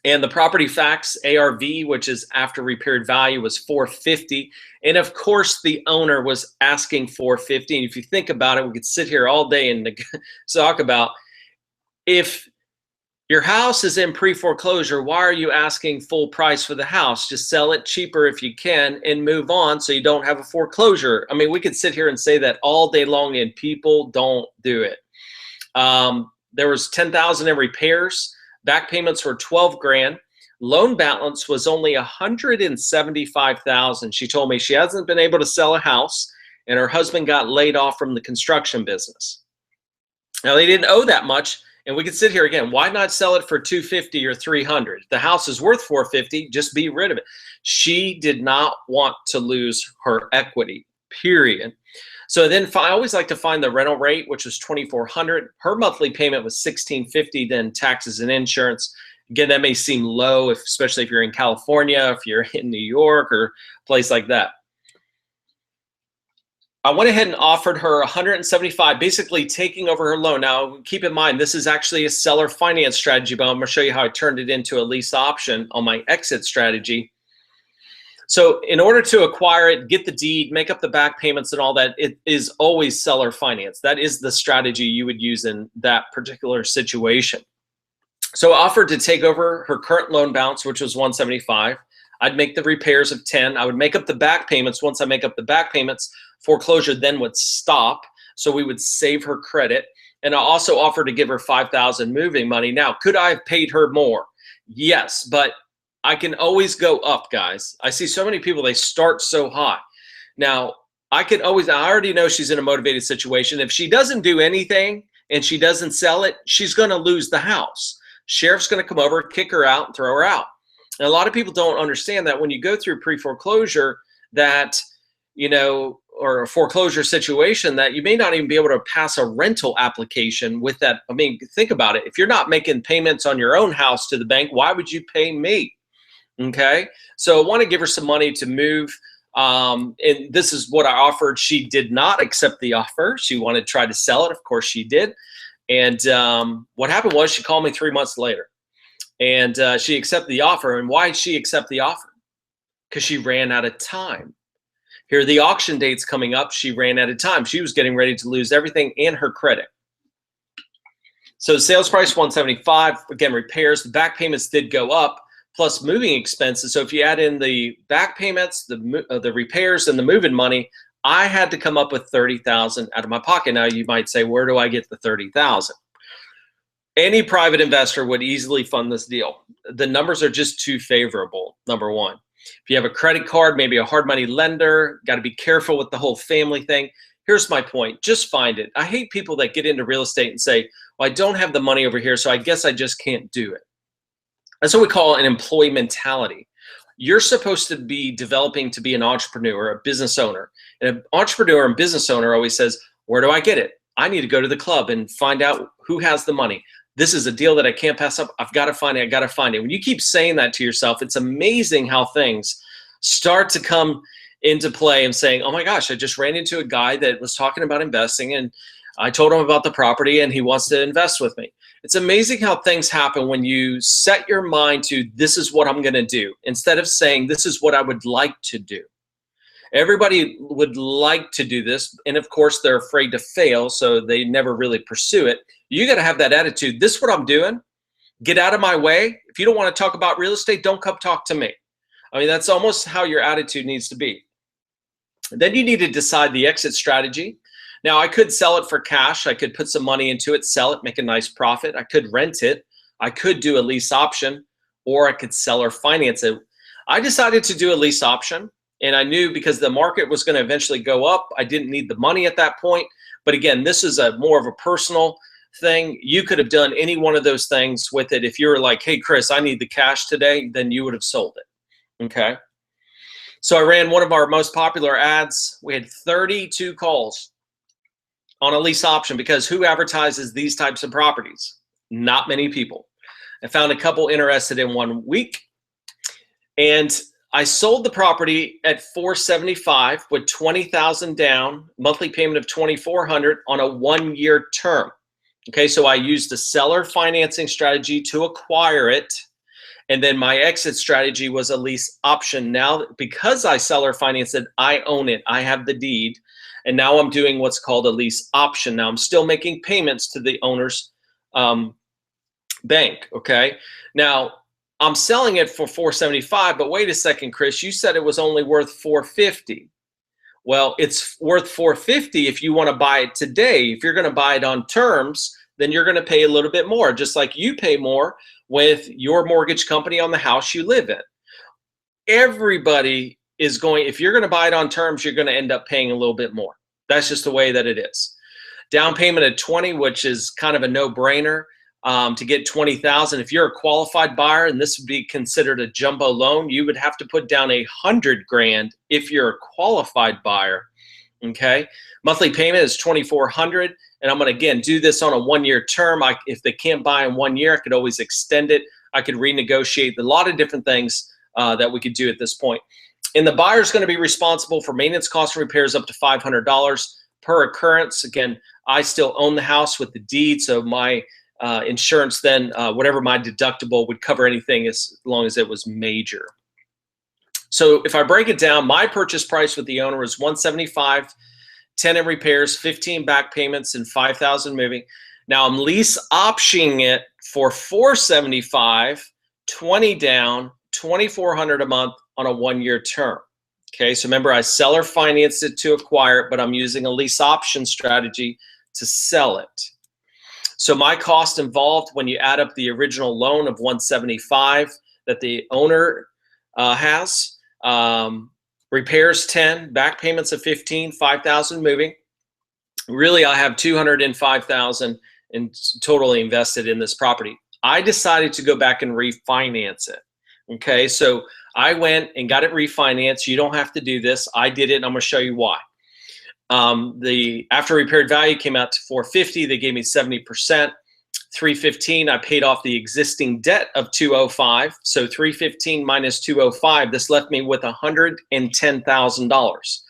And the property facts ARV, which is after repaired value, was 450. And of course, the owner was asking 450. And if you think about it, we could sit here all day and talk about, if your house is in pre-foreclosure, why are you asking full price for the house? Just sell it cheaper if you can and move on so you don't have a foreclosure. I mean, we could sit here and say that all day long and people don't do it. There was 10,000 in repairs. Back payments were 12 grand. Loan balance was only 175,000. She told me she hasn't been able to sell a house and her husband got laid off from the construction business. Now, they didn't owe that much. And we could sit here again. Why not sell it for 250 or 300? The house is worth 450. Just be rid of it. She did not want to lose her equity, period. So then I always like to find the rental rate, which was 2,400. Her monthly payment was 1,650, then taxes and insurance. Again, that may seem low, especially if you're in California, if you're in New York or a place like that. I went ahead and offered her 175, basically taking over her loan. Now, keep in mind, this is actually a seller finance strategy, but I'm going to show you how I turned it into a lease option on my exit strategy. So in order to acquire it, get the deed, make up the back payments and all that, it is always seller finance. That is the strategy you would use in that particular situation. So I offered to take over her current loan balance, which was 175. I'd make the repairs of 10. I would make up the back payments. Once I make up the back payments, foreclosure then would stop. So we would save her credit. And I also offered to give her 5,000 moving money. Now, could I have paid her more? Yes, but I can always go up, guys. I see so many people, they start so high. Now, I already know she's in a motivated situation. If she doesn't do anything and she doesn't sell it, she's going to lose the house. Sheriff's going to come over, kick her out, and throw her out. And a lot of people don't understand that when you go through pre-foreclosure, that, or a foreclosure situation, that you may not even be able to pass a rental application with that. I mean, think about it. If you're not making payments on your own house to the bank, why would you pay me? Okay. So I want to give her some money to move. And this is what I offered. She did not accept the offer. She wanted to try to sell it. Of course she did. And what happened was she called me 3 months later and she accepted the offer. And why did she accept the offer? Because she ran out of time. Here are the auction dates coming up. She ran out of time. She was getting ready to lose everything and her credit. So sales price 175. Again, repairs. The back payments did go up, plus moving expenses. So if you add in the back payments, the repairs, and the moving money, I had to come up with 30,000 out of my pocket. Now you might say, where do I get the 30,000? Any private investor would easily fund this deal. The numbers are just too favorable, number one. If you have a credit card, maybe a hard money lender, got to be careful with the whole family thing. Here's my point. Just find it. I hate people that get into real estate and say, well, I don't have the money over here, so I guess I just can't do it. That's what we call an employee mentality. You're supposed to be developing to be an entrepreneur, a business owner. And an entrepreneur and business owner always says, where do I get it? I need to go to the club and find out who has the money. This is a deal that I can't pass up. I've got to find it. I got to find it. When you keep saying that to yourself, it's amazing how things start to come into play and saying, oh my gosh, I just ran into a guy that was talking about investing and I told him about the property and he wants to invest with me. It's amazing how things happen when you set your mind to, this is what I'm going to do, instead of saying, this is what I would like to do. Everybody would like to do this. And of course, they're afraid to fail, so they never really pursue it. You got to have that attitude. This is what I'm doing. Get out of my way. If you don't want to talk about real estate, don't come talk to me. I mean, that's almost how your attitude needs to be. Then you need to decide the exit strategy. Now, I could sell it for cash. I could put some money into it, sell it, make a nice profit. I could rent it. I could do a lease option, or I could sell or finance it. I decided to do a lease option, and I knew because the market was going to eventually go up, I didn't need the money at that point. But again, this is more of a personal thing. You could have done any one of those things with it. If you were like, hey, Chris, I need the cash today, then you would have sold it. Okay. So I ran one of our most popular ads. We had 32 calls on a lease option because who advertises these types of properties? Not many people. I found a couple interested in 1 week, and I sold the property at $475 with $20,000 down, monthly payment of $2,400 on a 1-year term. Okay, so I used a seller financing strategy to acquire it, and then my exit strategy was a lease option. Now, because I seller finance it, I own it. I have the deed, and now I'm doing what's called a lease option. Now I'm still making payments to the owner's bank. Okay, now I'm selling it for $475, but wait a second, Chris, you said it was only worth $450. Well, it's worth $450 if you want to buy it today. If you're going to buy it on terms, then you're going to pay a little bit more, just like you pay more with your mortgage company on the house you live in. Everybody is going, if you're going to buy it on terms, you're going to end up paying a little bit more. That's just the way that it is. Down payment at 20, which is kind of a no-brainer. To get 20,000, if you're a qualified buyer and this would be considered a jumbo loan, you would have to put down $100,000 if you're a qualified buyer. Okay, monthly payment is $2,400, and I'm going to again do this on a 1-year term. If they can't buy in 1 year, I could always extend it. I could renegotiate a lot of different things that we could do at this point. And the buyer is going to be responsible for maintenance costs and repairs up to $500 per occurrence. Again, I still own the house with the deed, so my insurance then, whatever my deductible would cover anything as long as it was major. So if I break it down, my purchase price with the owner was $175, 10 in repairs, 15 back payments, and $5,000 moving. Now I'm lease optioning it for $475, 20 down, $2,400 a month on a 1-year term. Okay, so remember I seller financed it to acquire it, but I'm using a lease option strategy to sell it. So my cost involved when you add up the original loan of $175 that the owner has, repairs 10, back payments of 15, 5,000 moving. Really, I have $205,000 in totally invested in this property. I decided to go back and refinance it. Okay, so I went and got it refinanced. You don't have to do this. I did it, and I'm going to show you why. The after repaired value came out to $450. They gave me 70%. $315. I paid off the existing debt of $205. So $315 minus $205. This left me with $110,000.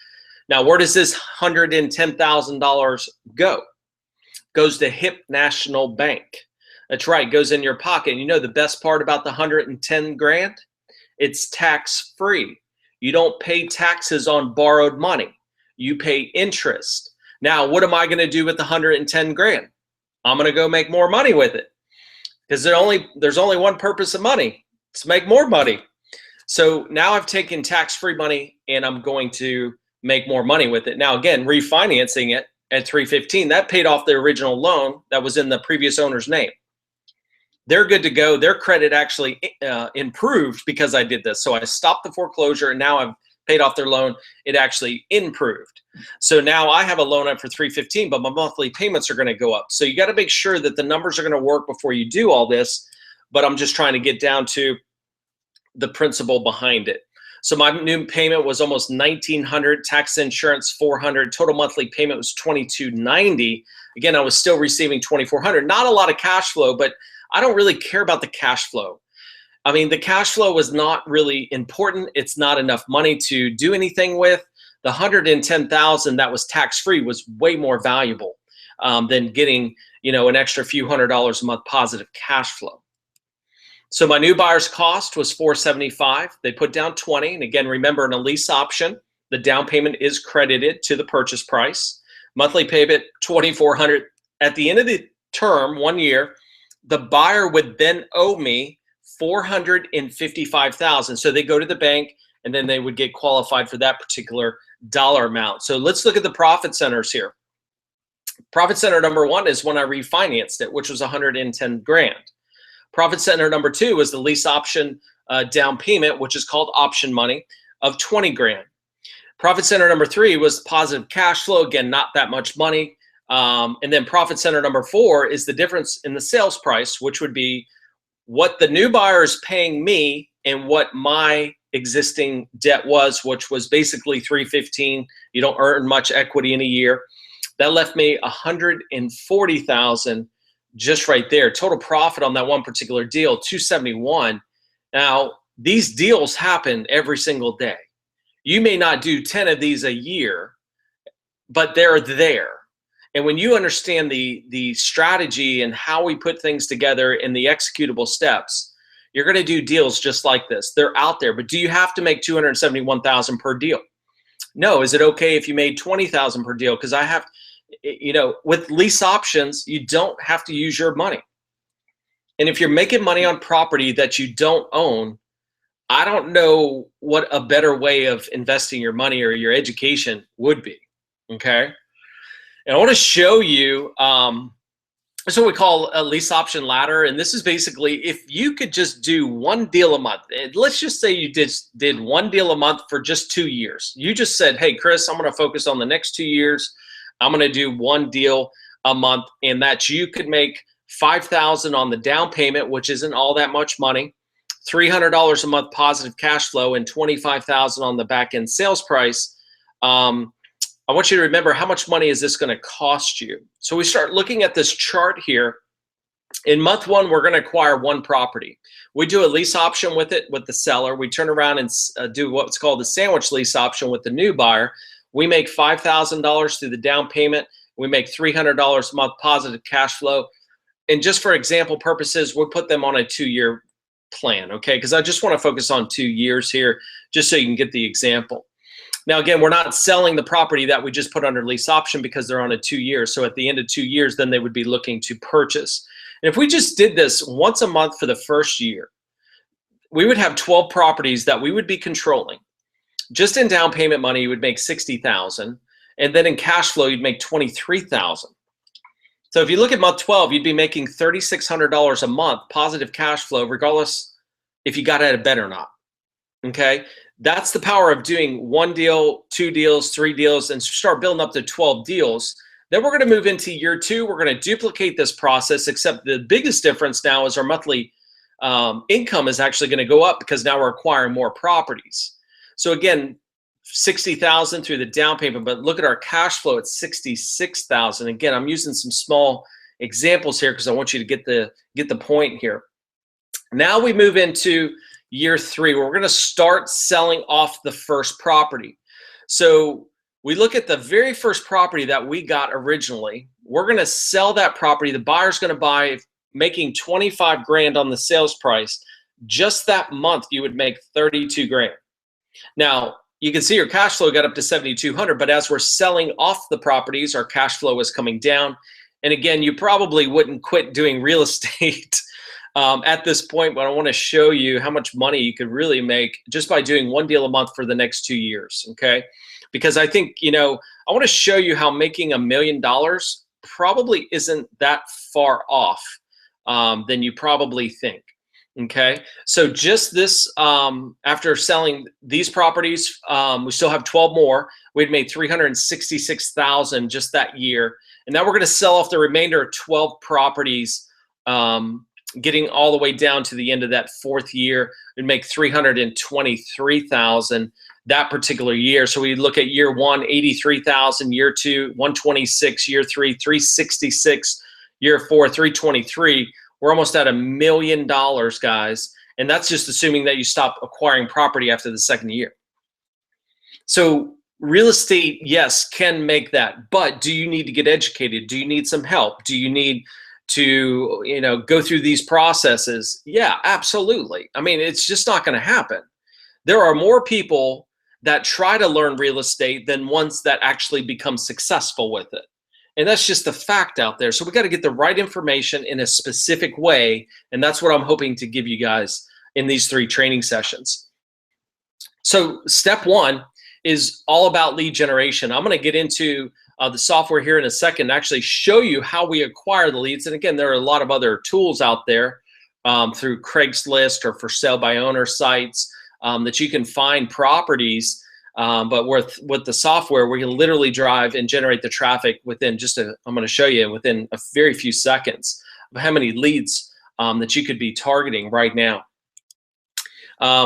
Now, where does this $110,000 go? Goes to HIP National Bank. That's right. Goes in your pocket. And you know the best part about the $110,000? It's tax free. You don't pay taxes on borrowed money. You pay interest. Now, what am I going to do with the $110,000? I'm going to go make more money with it, because there's only one purpose of money: to make more money. So now I've taken tax-free money and I'm going to make more money with it. Now, again, refinancing it at $315, that paid off the original loan that was in the previous owner's name. They're good to go. Their credit actually improved because I did this. So I stopped the foreclosure, and now I've paid off their loan. It actually improved. So now I have a loan up for $315, but my monthly payments are going to go up. So you got to make sure that the numbers are going to work before you do all this. But I'm just trying to get down to the principle behind it. So my new payment was almost $1,900, tax insurance $400, total monthly payment was $2,290. Again, I was still receiving $2,400. Not a lot of cash flow, but I don't really care about the cash flow. I mean, the cash flow was not really important. It's not enough money to do anything with. The $110,000 that was tax-free was way more valuable than getting, an extra few $100s a month positive cash flow. So my new buyer's cost was $475. They put down 20. And again, remember, in a lease option, the down payment is credited to the purchase price. Monthly payment, $2,400. At the end of the term, 1 year, the buyer would then owe me $455,000. So they go to the bank, and then they would get qualified for that particular dollar amount. So let's look at the profit centers here. Profit center number 1 is when I refinanced it, which was $110,000. Profit center number 2 was the lease option down payment, which is called option money, of $20,000. Profit center number 3 was positive cash flow. Again, not that much money. And then profit center number 4 is the difference in the sales price, which would be what the new buyer is paying me and what my existing debt was, which was basically 315. You don't earn much equity in a year. That left me 140,000 just right there. Total profit on that one particular deal, 271. Now, these deals happen every single day. You may not do 10 of these a year, but they're there. And when you understand the strategy and how we put things together and the executable steps, you're going to do deals just like this. They're out there, but do you have to make 271,000 per deal? No. Is it okay if you made 20,000 per deal? Because I have, with lease options, you don't have to use your money. And if you're making money on property that you don't own, I don't know what a better way of investing your money or your education would be. Okay. And I want to show you, this is what we call a lease option ladder. And this is basically if you could just do one deal a month. Let's just say you did one deal a month for just 2 years. You just said, hey, Chris, I'm going to focus on the next 2 years. I'm going to do one deal a month, and that you could make $5,000 on the down payment, which isn't all that much money, $300 a month positive cash flow, and $25,000 on the back end sales price. I want you to remember, how much money is this going to cost you? So we start looking at this chart here. In month one, we're going to acquire one property. We do a lease option with it, with the seller. We turn around and do what's called the sandwich lease option with the new buyer. We make $5,000 through the down payment. We make $300 a month positive cash flow. And just for example purposes, we'll put them on a 2-year plan, okay? Because I just want to focus on 2 years here, just so you can get the example. Now, again, we're not selling the property that we just put under lease option because they're on a 2 years. So at the end of 2 years, then they would be looking to purchase. And if we just did this once a month for the first year, we would have 12 properties that we would be controlling. Just in down payment money, you would make $60,000. And then in cash flow, you'd make $23,000. So if you look at month 12, you'd be making $3,600 a month positive cash flow, regardless if you got out of bed or not. Okay. That's the power of doing one deal, 2 deals, 3 deals, and start building up to 12 deals. Then we're going to move into year 2. We're going to duplicate this process, except the biggest difference now is our monthly income is actually going to go up because now we're acquiring more properties. So again, 60,000 through the down payment, but look at our cash flow at 66,000. Again, I'm using some small examples here because I want you to get the point here. Now we move into year 3, where we're going to start selling off the first property. So we look at the very first property that we got originally. We're going to sell that property. The buyer's going to buy, making 25 grand on the sales price. Just that month, you would make 32 grand. Now, you can see your cash flow got up to 7,200, but as we're selling off the properties, our cash flow is coming down. And again, you probably wouldn't quit doing real estate at this point, but I want to show you how much money you could really make just by doing one deal a month for the next 2 years, okay? Because I think, I want to show you how making $1 million probably isn't that far off than you probably think, okay? So just this, after selling these properties, we still have 12 more. We'd made $366,000 just that year. And now we're going to sell off the remainder of 12 properties, getting all the way down to the end of that 4th year. We'd make $323,000 that particular year. So we look at year 1, 83,000, year 2, 126, year 3, 366, year 4, 323. We're almost at $1 million, guys. And that's just assuming that you stop acquiring property after the 2nd year. So real estate, yes, can make that, but do you need to get educated? Do you need some help? Do you need to, go through these processes? Yeah, absolutely. I mean, it's just not going to happen. There are more people that try to learn real estate than ones that actually become successful with it. And that's just a fact out there. So we got to get the right information in a specific way. And that's what I'm hoping to give you guys in these 3 training sessions. So step 1 is all about lead generation. I'm going to get into the software here in a second and actually show you how we acquire the leads. And again, there are a lot of other tools out there through Craigslist or for sale by owner sites that you can find properties. But with the software, we can literally drive and generate the traffic within I'm going to show you within a very few seconds of how many leads that you could be targeting right now.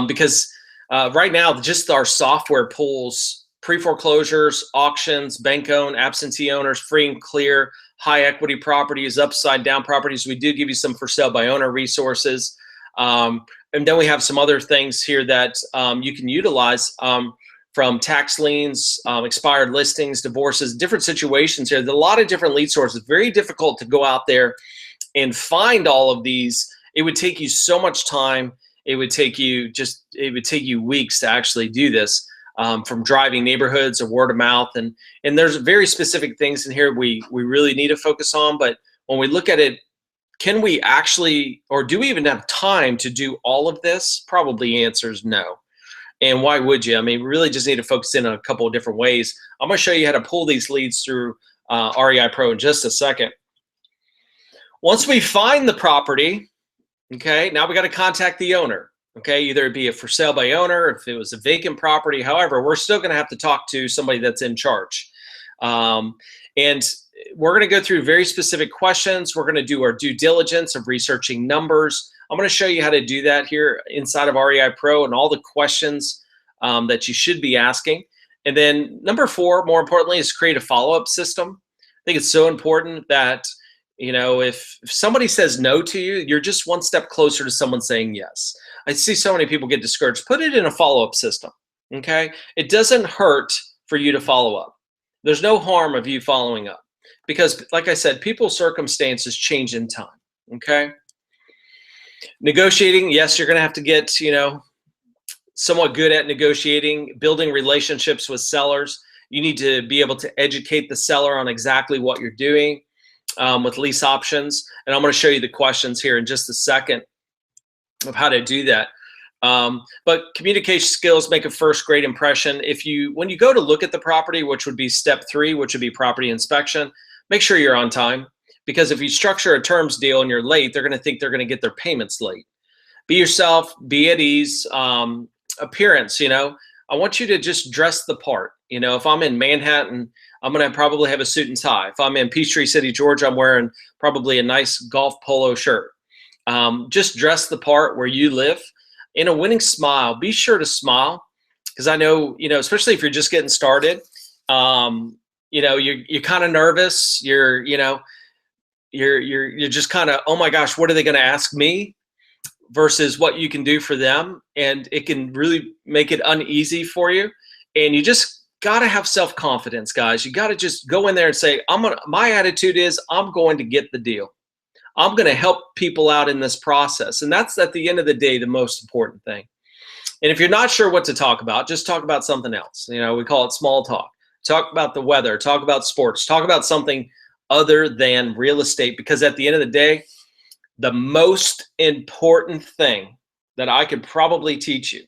Because Right now, just our software pulls pre-foreclosures, auctions, bank-owned, absentee owners, free and clear, high equity properties, upside down properties. We do give you some for sale by owner resources. And then we have some other things here that you can utilize from tax liens, expired listings, divorces, different situations here. There's a lot of different lead sources. Very difficult to go out there and find all of these. It would take you so much time. It would take you weeks to actually do this, from driving neighborhoods or word of mouth. And there's very specific things in here we really need to focus on. But when we look at it, can we actually, or do we even have time to do all of this? Probably answer is no. And why would you? I mean, we really just need to focus in on a couple of different ways. I'm going to show you how to pull these leads through REI Pro in just a second. Once we find the property, okay, now we got to contact the owner. Okay, either it be a for sale by owner, if it was a vacant property. However, we're still going to have to talk to somebody that's in charge. And we're going to go through very specific questions. We're going to do our due diligence of researching numbers. I'm going to show you how to do that here inside of REI Pro and all the questions that you should be asking. And then number 4, more importantly, is create a follow-up system. I think it's so important that, you know, if somebody says no to you, you're just one step closer to someone saying yes. I see so many people get discouraged. Put it in a follow-up system, okay? It doesn't hurt for you to follow up. There's no harm of you following up because, like I said, people's circumstances change in time, okay? Negotiating, yes, you're going to have to get, you know, somewhat good at negotiating, building relationships with sellers. You need to be able to educate the seller on exactly what you're doing with lease options. And I'm going to show you the questions here in just a second of how to do that. But communication skills make a first great impression. When you go to look at the property, which would be step 3, which would be property inspection, make sure you're on time. Because if you structure a terms deal and you're late, they're going to think they're going to get their payments late. Be yourself, be at ease. Appearance, you know, I want you to just dress the part. You know, if I'm in Manhattan, I'm going to probably have a suit and tie. If I'm in Peachtree City, Georgia, I'm wearing probably a nice golf polo shirt. Just dress the part where you live. In a winning smile, be sure to smile, because I know, you know, especially if you're just getting started, you know, you're kind of nervous. You're just kind of, oh my gosh, what are they going to ask me? Versus what you can do for them, and it can really make it uneasy for you. And you just got to have self-confidence, guys. You got to just go in there and say, my attitude is I'm going to get the deal. I'm going to help people out in this process. And that's, at the end of the day, the most important thing. And if you're not sure what to talk about, just talk about something else. You know, we call it small talk. Talk about the weather, talk about sports, talk about something other than real estate, because at the end of the day, the most important thing that I could probably teach you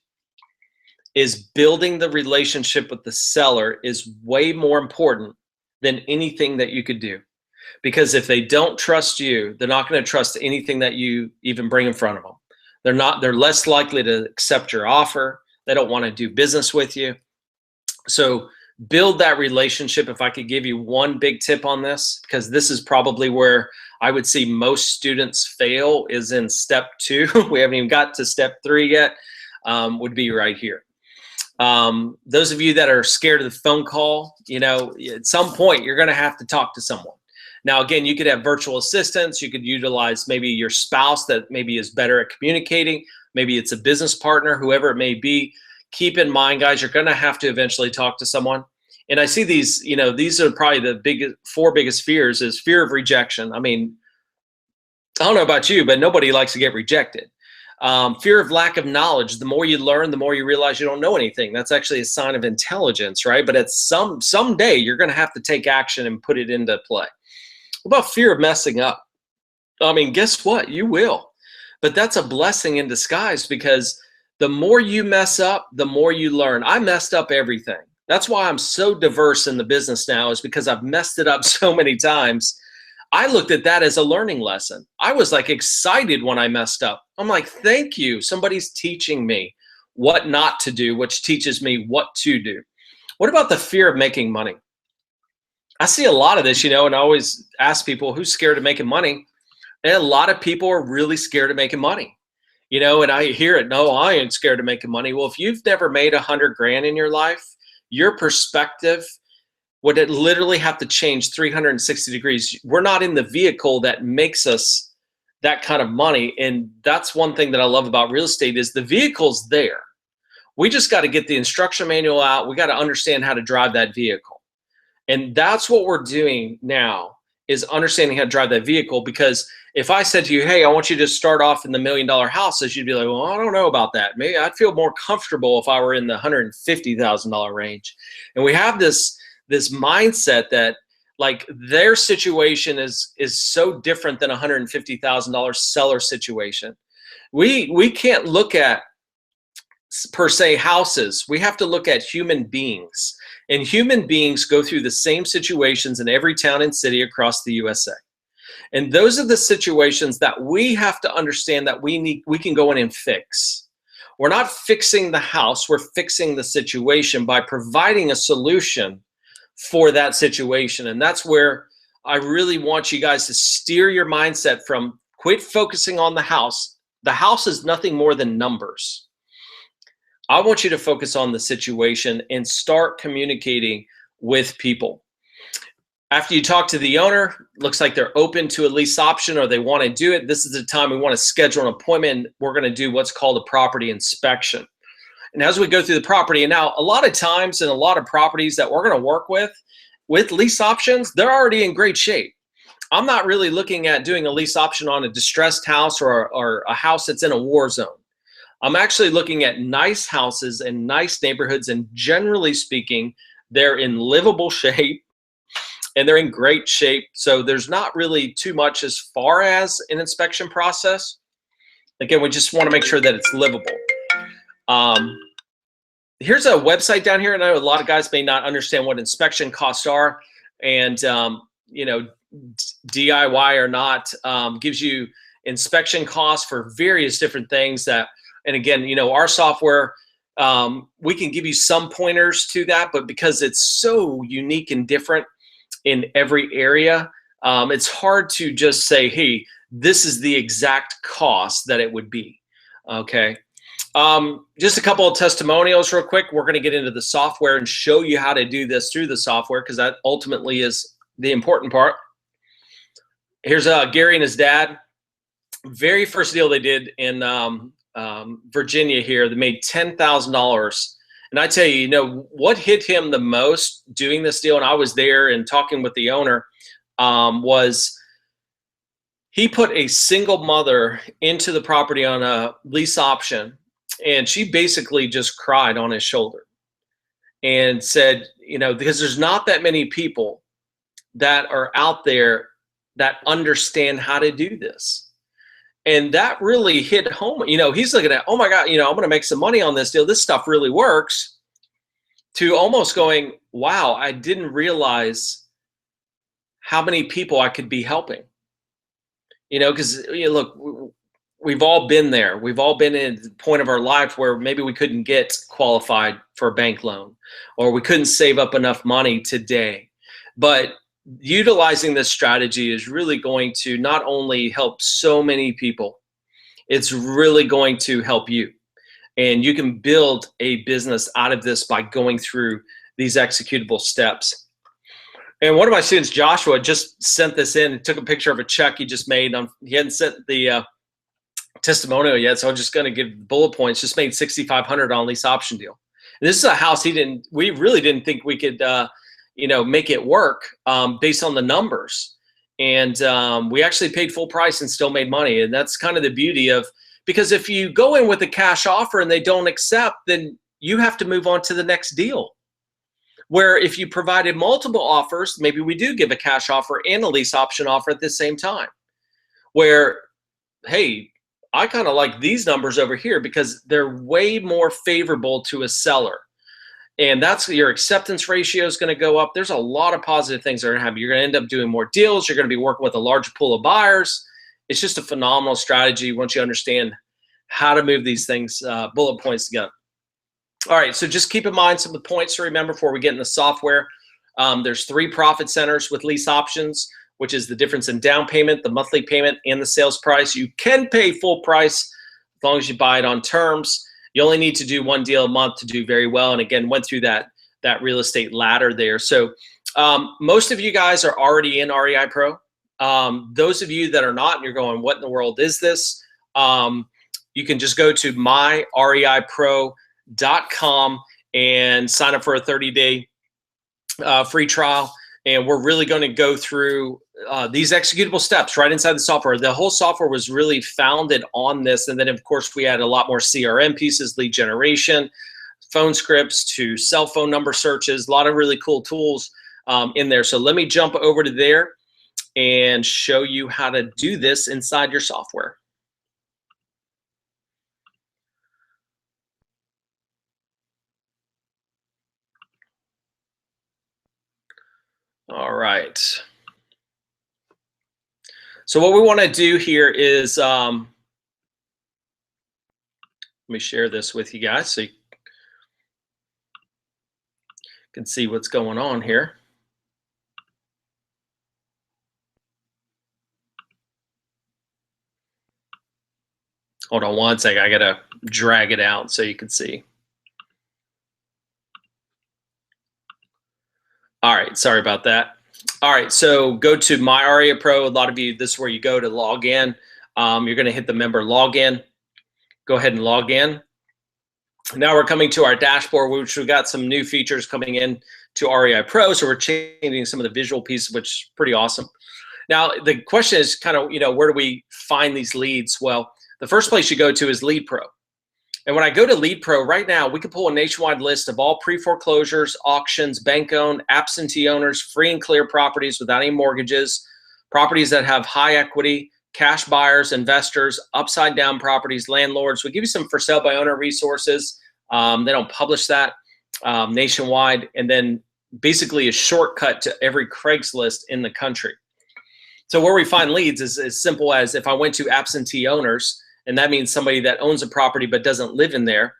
is building the relationship with the seller is way more important than anything that you could do. Because if they don't trust you, they're not going to trust anything that you even bring in front of them. They're less likely to accept your offer. They don't want to do business with you. So build that relationship. If I could give you one big tip on this, because this is probably where I would see most students fail, is in step 2. We haven't even got to step 3 yet, would be right here. Those of you that are scared of the phone call, you know, at some point you're going to have to talk to someone. Now, again, you could have virtual assistants. You could utilize maybe your spouse that maybe is better at communicating. Maybe it's a business partner, whoever it may be. Keep in mind, guys, you're going to have to eventually talk to someone. And I see these, you know, these are probably the 4 biggest fears. Is fear of rejection. I mean, I don't know about you, but nobody likes to get rejected. Fear of lack of knowledge. The more you learn, the more you realize you don't know anything. That's actually a sign of intelligence, right? But at someday you're going to have to take action and put it into play. What about fear of messing up? I mean, guess what? You will. But that's a blessing in disguise, because the more you mess up, the more you learn. I messed up everything. That's why I'm so diverse in the business now, is because I've messed it up so many times. I looked at that as a learning lesson. I was like excited when I messed up. I'm like, thank you. Somebody's teaching me what not to do, which teaches me what to do. What about the fear of making money? I see a lot of this, you know, and I always ask people, who's scared of making money? And a lot of people are really scared of making money. And I hear it. No, I ain't scared of making money. Well, if you've never made 100 grand in your life, your perspective would it literally have to change 360 degrees. We're not in the vehicle that makes us that kind of money. And that's one thing that I love about real estate is the vehicle's there. We just got to get the instruction manual out. We got to understand how to drive that vehicle. And that's what we're doing now is understanding how to drive that vehicle. Because if I said to you, hey, I want you to start off in the $1 million houses, you'd be like, well, I don't know about that. Maybe I'd feel more comfortable if I were in the $150,000 range. And we have this mindset that like their situation is so different than $150,000 seller situation. We can't look at per se houses. We have to look at human beings, and human beings go through the same situations in every town and city across the USA. And those are the situations that we have to understand that we can go in and fix. We're not fixing the house, we're fixing the situation by providing a solution for that situation. And that's where I really want you guys to steer your mindset from quit focusing on the house. The house is nothing more than numbers. I want you to focus on the situation and start communicating with people. After you talk to the owner, looks like they're open to a lease option or they want to do it. This is the time we want to schedule an appointment. We're going to do what's called a property inspection. And as we go through the property, and now a lot of times in a lot of properties that we're going to work with lease options, they're already in great shape. I'm not really looking at doing a lease option on a distressed house or a house that's in a war zone. I'm actually looking at nice houses and nice neighborhoods, and generally speaking, they're in livable shape and they're in great shape. So there's not really too much as far as an inspection process. Again, we just want to make sure that it's livable. Here's a website down here, and I know a lot of guys may not understand what inspection costs are, and DIY or not, gives you inspection costs for various different things that. And again, our software, we can give you some pointers to that, but because it's so unique and different in every area, it's hard to just say, hey, this is the exact cost that it would be, okay? Just a couple of testimonials real quick. We're gonna get into the software and show you how to do this through the software because that ultimately is the important part. Here's Gary and his dad. Very first deal they did in Virginia here, they made $10,000. And I tell you, what hit him the most doing this deal, and I was there and talking with the owner, was he put a single mother into the property on a lease option, and she basically just cried on his shoulder and said, because there's not that many people that are out there that understand how to do this. And that really hit home. He's looking at, oh my God, I'm going to make some money on this deal. This stuff really works. To almost going, wow, I didn't realize how many people I could be helping. Because look, we've all been there. We've all been at the point of our life where maybe we couldn't get qualified for a bank loan, or we couldn't save up enough money today. But utilizing this strategy is really going to not only help so many people, it's really going to help you. And you can build a business out of this by going through these executable steps. And one of my students, Joshua, just sent this in and took a picture of a check he just made. He hadn't sent the testimonial yet, so I'm just going to give bullet points. Just made $6,500 on lease option deal. And this is a house we really didn't think we could make it work based on the numbers. And we actually paid full price and still made money. And that's kind of the beauty of, because if you go in with a cash offer and they don't accept, then you have to move on to the next deal. Where if you provided multiple offers, maybe we do give a cash offer and a lease option offer at the same time. Where, hey, I kind of like these numbers over here because they're way more favorable to a seller. And that's your acceptance ratio is going to go up. There's a lot of positive things that are going to happen. You're going to end up doing more deals. You're going to be working with a larger pool of buyers. It's just a phenomenal strategy once you understand how to move these things, bullet points together. All right, so just keep in mind some of the points to remember before we get in the software. There's 3 profit centers with lease options, which is the difference in down payment, the monthly payment, and the sales price. You can pay full price long as you buy it on terms. You only need to do one deal a month to do very well. And again, went through that real estate ladder there. So most of you guys are already in REI Pro. Those of you that are not and you're going, what in the world is this? You can just go to myreipro.com and sign up for a 30-day free trial. And we're really going to go through these executable steps right inside the software. The whole software was really founded on this. And then, of course, we had a lot more CRM pieces, lead generation, phone scripts to cell phone number searches, a lot of really cool tools in there. So let me jump over to there and show you how to do this inside your software. All right. So what we want to do here is, let me share this with you guys so you can see what's going on here. Hold on one second. I got to drag it out so you can see. All right, sorry about that. All right, so go to My REI Pro. A lot of you, this is where you go to log in. You're going to hit the member login. Go ahead and log in. Now we're coming to our dashboard, which we've got some new features coming in to REI Pro. So we're changing some of the visual pieces, which is pretty awesome. Now the question is kind of, where do we find these leads? Well, the first place you go to is Lead Pro. And when I go to Lead Pro right now, we can pull a nationwide list of all pre-foreclosures, auctions, bank-owned, absentee owners, free and clear properties without any mortgages, properties that have high equity, cash buyers, investors, upside-down properties, landlords. We give you some for sale by owner resources. They don't publish that nationwide. And then basically a shortcut to every Craigslist in the country. So where we find leads is as simple as if I went to absentee owners, and that means somebody that owns a property but doesn't live in there.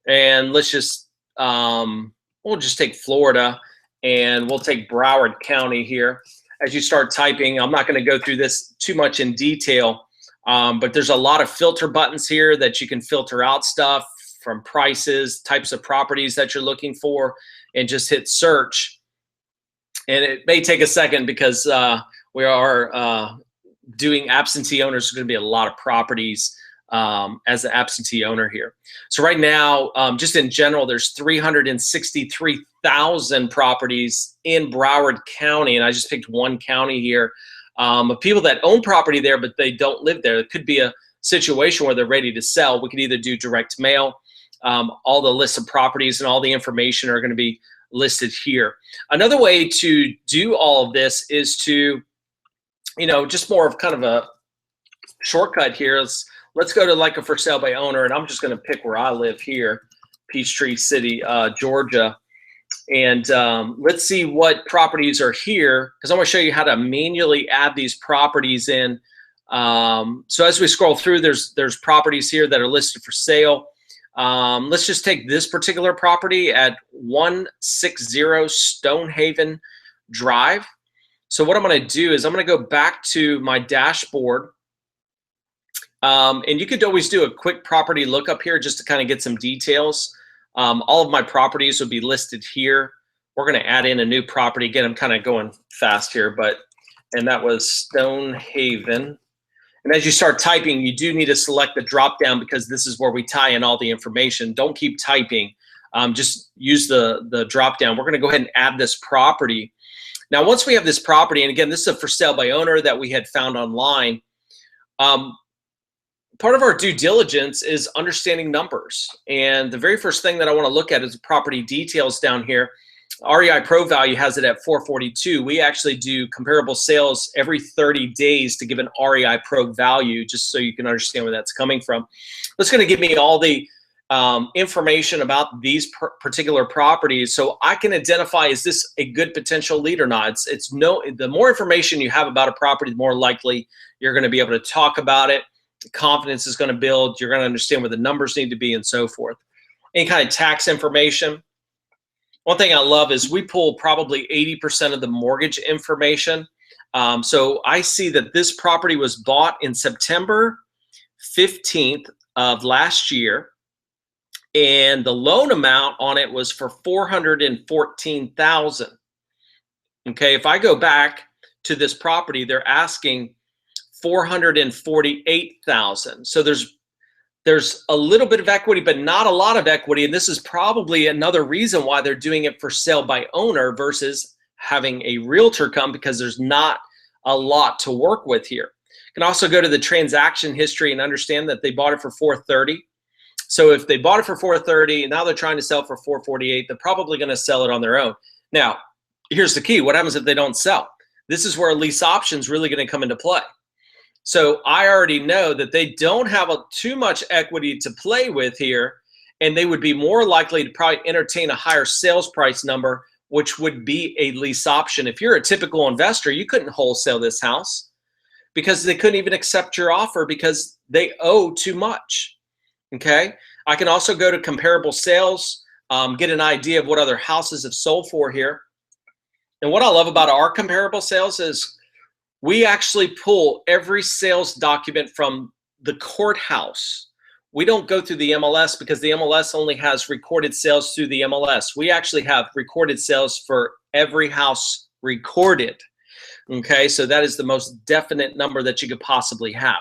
And let's just, we'll just take Florida and we'll take Broward County here. As you start typing, I'm not going to go through this too much in detail, but there's a lot of filter buttons here that you can filter out stuff from prices, types of properties that you're looking for, and just hit search. And it may take a second because we are doing absentee owners. There's going to be a lot of properties as an absentee owner here. So right now, just in general, there's 363,000 properties in Broward County, and I just picked one county here of people that own property there, but they don't live there. It could be a situation where they're ready to sell. We could either do direct mail. All the lists of properties and all the information are going to be listed here. Another way to do all of this is to, just more of kind of a shortcut here. Let's go to like a for sale by owner, and I'm just going to pick where I live here, Peachtree City, Georgia. And let's see what properties are here, because I'm going to show you how to manually add these properties in. So as we scroll through, there's properties here that are listed for sale. Let's just take this particular property at 160 Stonehaven Drive. So what I'm going to do is I'm going to go back to my dashboard. And you could always do a quick property lookup here just to kind of get some details. All of my properties would be listed here. We're going to add in a new property. Again, I'm kind of going fast here, and that was Stonehaven. And as you start typing, you do need to select the drop down because this is where we tie in all the information. Don't keep typing. Just use the drop down. We're going to go ahead and add this property. Now, once we have this property, and again, this is a for sale by owner that we had found online. Part of our due diligence is understanding numbers. And the very first thing that I want to look at is the property details down here. REI Pro value has it at 442. We actually do comparable sales every 30 days to give an REI Pro value, just so you can understand where that's coming from. That's going to give me all the information about these particular properties, so I can identify, is this a good potential lead or not? The more information you have about a property, the more likely you're going to be able to talk about it. Confidence is going to build. You're going to understand where the numbers need to be and so forth. Any kind of tax information. One thing I love is we pull probably 80% of the mortgage information. So I see that this property was bought in September 15th of last year, and the loan amount on it was for $414,000. Okay, if I go back to this property, they're asking $448,000. So there's a little bit of equity, but not a lot of equity. And this is probably another reason why they're doing it for sale by owner versus having a realtor come, because there's not a lot to work with here. You can also go to the transaction history and understand that they bought it for $430,000. So if they bought it for $430,000 and now they're trying to sell for $448,000, they're probably going to sell it on their own. Now, here's the key. What happens if they don't sell? This is where lease options really going to come into play. So I already know that they don't have too much equity to play with here, and they would be more likely to probably entertain a higher sales price number, which would be a lease option. If you're a typical investor, you couldn't wholesale this house because they couldn't even accept your offer because they owe too much. Okay, I can also go to comparable sales, get an idea of what other houses have sold for here. And what I love about our comparable sales is we actually pull every sales document from the courthouse. We don't go through the MLS because the MLS only has recorded sales through the MLS. We actually have recorded sales for every house recorded. Okay, so that is the most definite number that you could possibly have.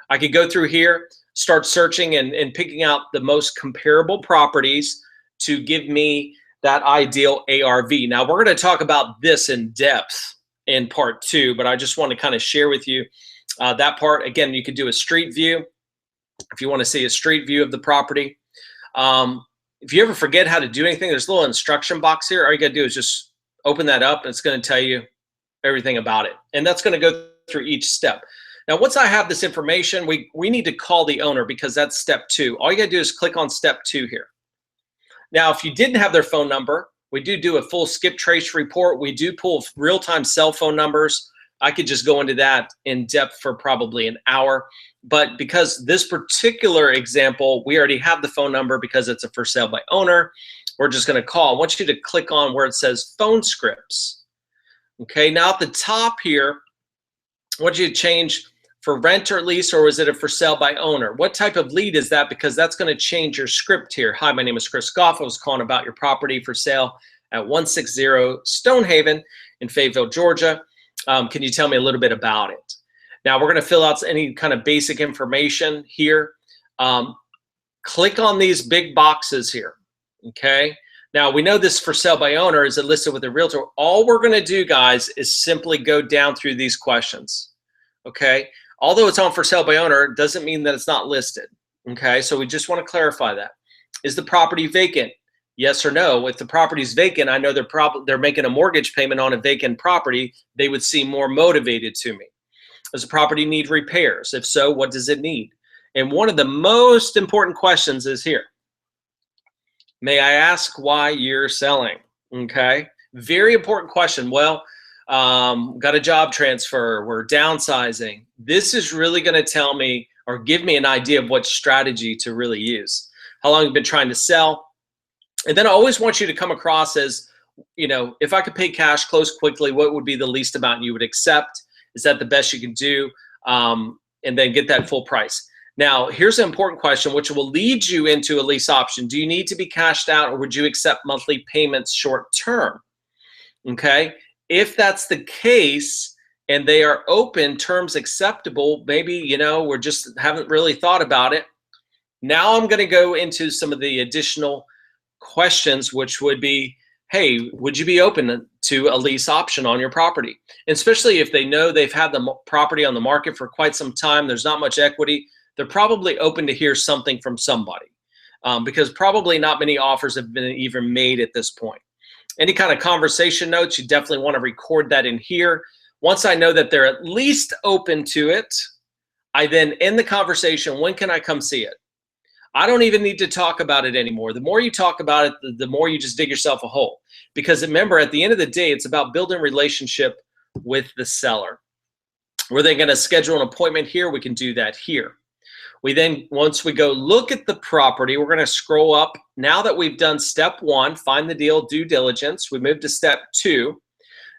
I could go through here, start searching and picking out the most comparable properties to give me that ideal ARV. Now, we're going to talk about this in depth in part 2, but I just want to kind of share with you that part. Again, you could do a street view if you want to see a street view of the property. If you ever forget how to do anything, there's a little instruction box here. All you got to do is just open that up, and it's going to tell you everything about it. And that's going to go through each step. Now, once I have this information, we need to call the owner because that's step 2. All you got to do is click on step 2 here. Now, if you didn't have their phone number, we do a full skip trace report. We do pull real-time cell phone numbers. I could just go into that in depth for probably an hour. But because this particular example, we already have the phone number because it's a for sale by owner, we're just going to call. I want you to click on where it says phone scripts. Okay, now at the top here, I want you to change for rent or lease, or is it a for sale by owner? What type of lead is that? Because that's going to change your script here. Hi, my name is Chris Goff. I was calling about your property for sale at 160 Stonehaven in Fayetteville, Georgia. Can you tell me a little bit about it? Now, we're going to fill out any kind of basic information here. Click on these big boxes here, okay? Now, we know this for sale by owner is listed with a realtor. All we're going to do, guys, is simply go down through these questions, okay? Although it's on for sale by owner, doesn't mean that it's not listed, okay? So we just want to clarify that. Is the property vacant? Yes or no? If the property is vacant, I know they're making a mortgage payment on a vacant property, they would seem more motivated to me. Does the property need repairs? If so, what does it need? And one of the most important questions is here. May I ask why you're selling? Okay, very important question. Well, got a job transfer, we're downsizing. This is really going to tell me or give me an idea of what strategy to really use. How long you've been trying to sell. And then I always want you to come across as, you know, if I could pay cash, close quickly, what would be the least amount you would accept? Is that the best you can do? And then get that full price. Now, here's an important question, which will lead you into a lease option. Do you need to be cashed out, or would you accept monthly payments short term? Okay. If that's the case and they are open, terms acceptable, maybe, you know, we just haven't really thought about it. Now I'm going to go into some of the additional questions, which would be, hey, would you be open to a lease option on your property? And especially if they know they've had the property on the market for quite some time, there's not much equity, they're probably open to hear something from somebody because probably not many offers have been even made at this point. Any kind of conversation notes, you definitely want to record that in here. Once I know that they're at least open to it, I then end the conversation. When can I come see it? I don't even need to talk about it anymore. The more you talk about it, the more you just dig yourself a hole. Because remember, at the end of the day, it's about building a relationship with the seller. Were they going to schedule an appointment here? We can do that here. We then, once we go look at the property, we're going to scroll up. Now that we've done step 1, find the deal, due diligence, we move to step 2.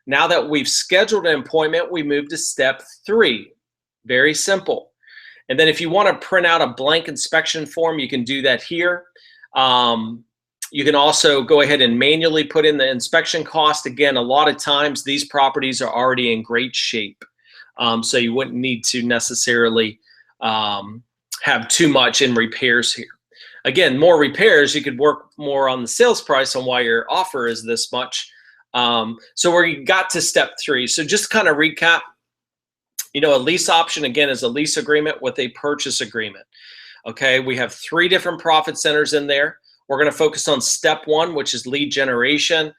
Now that we've scheduled an appointment, we move to step 3. Very simple. And then if you want to print out a blank inspection form, you can do that here. You can also go ahead and manually put in the inspection cost. Again, a lot of times these properties are already in great shape. So you wouldn't need to necessarily have too much in repairs here. Again, more repairs, you could work more on the sales price on why your offer is this much. So we got to step 3. So just kind of recap, a lease option, again, is a lease agreement with a purchase agreement. Okay, we have 3 different profit centers in there. We're going to focus on step 1, which is lead generation,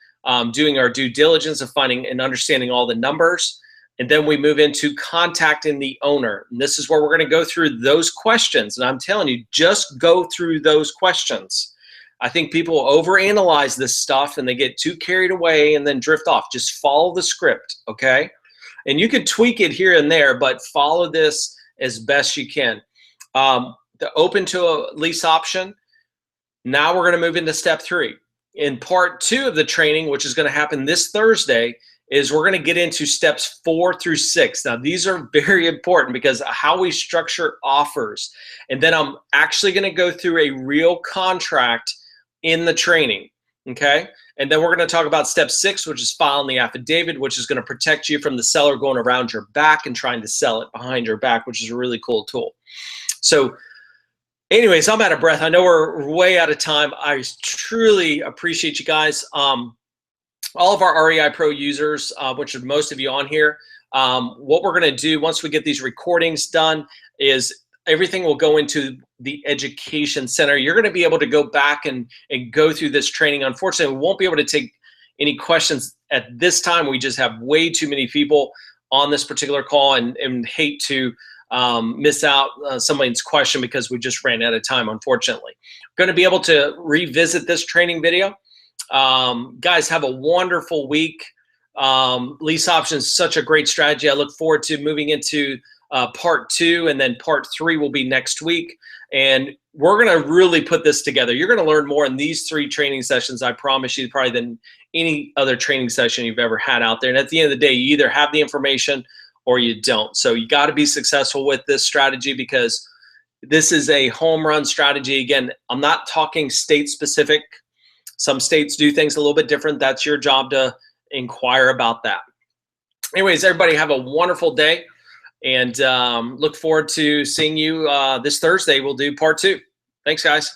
doing our due diligence of finding and understanding all the numbers. And then we move into contacting the owner. And this is where we're going to go through those questions. And I'm telling you, just go through those questions. I think people overanalyze this stuff and they get too carried away and then drift off. Just follow the script, okay? And you could tweak it here and there, but follow this as best you can. The open to a lease option. Now we're going to move into step 3. In part 2 of the training, which is going to happen this Thursday, is we're going to get into steps 4 through 6. Now, these are very important because how we structure offers. And then I'm actually going to go through a real contract in the training, okay? And then we're going to talk about step 6, which is filing the affidavit, which is going to protect you from the seller going around your back and trying to sell it behind your back, which is a really cool tool. So anyways, I'm out of breath. I know we're way out of time. I truly appreciate you guys. All of our REI Pro users, which are most of you on here, what we're going to do once we get these recordings done is everything will go into the education center. You're going to be able to go back and go through this training. Unfortunately, we won't be able to take any questions at this time. We just have way too many people on this particular call and hate to miss out somebody's question because we just ran out of time, unfortunately. Going to be able to revisit this training video. Guys, have a wonderful week. Lease options is such a great strategy. I look forward to moving into part 2, and then part 3 will be next week. And we're going to really put this together. You're going to learn more in these 3 training sessions, I promise you, probably than any other training session you've ever had out there. And at the end of the day, you either have the information or you don't. So you got to be successful with this strategy because this is a home run strategy. Again, I'm not talking state specific. Some states do things a little bit different. That's your job to inquire about that. Anyways, everybody have a wonderful day, and look forward to seeing you this Thursday. We'll do part 2. Thanks, guys.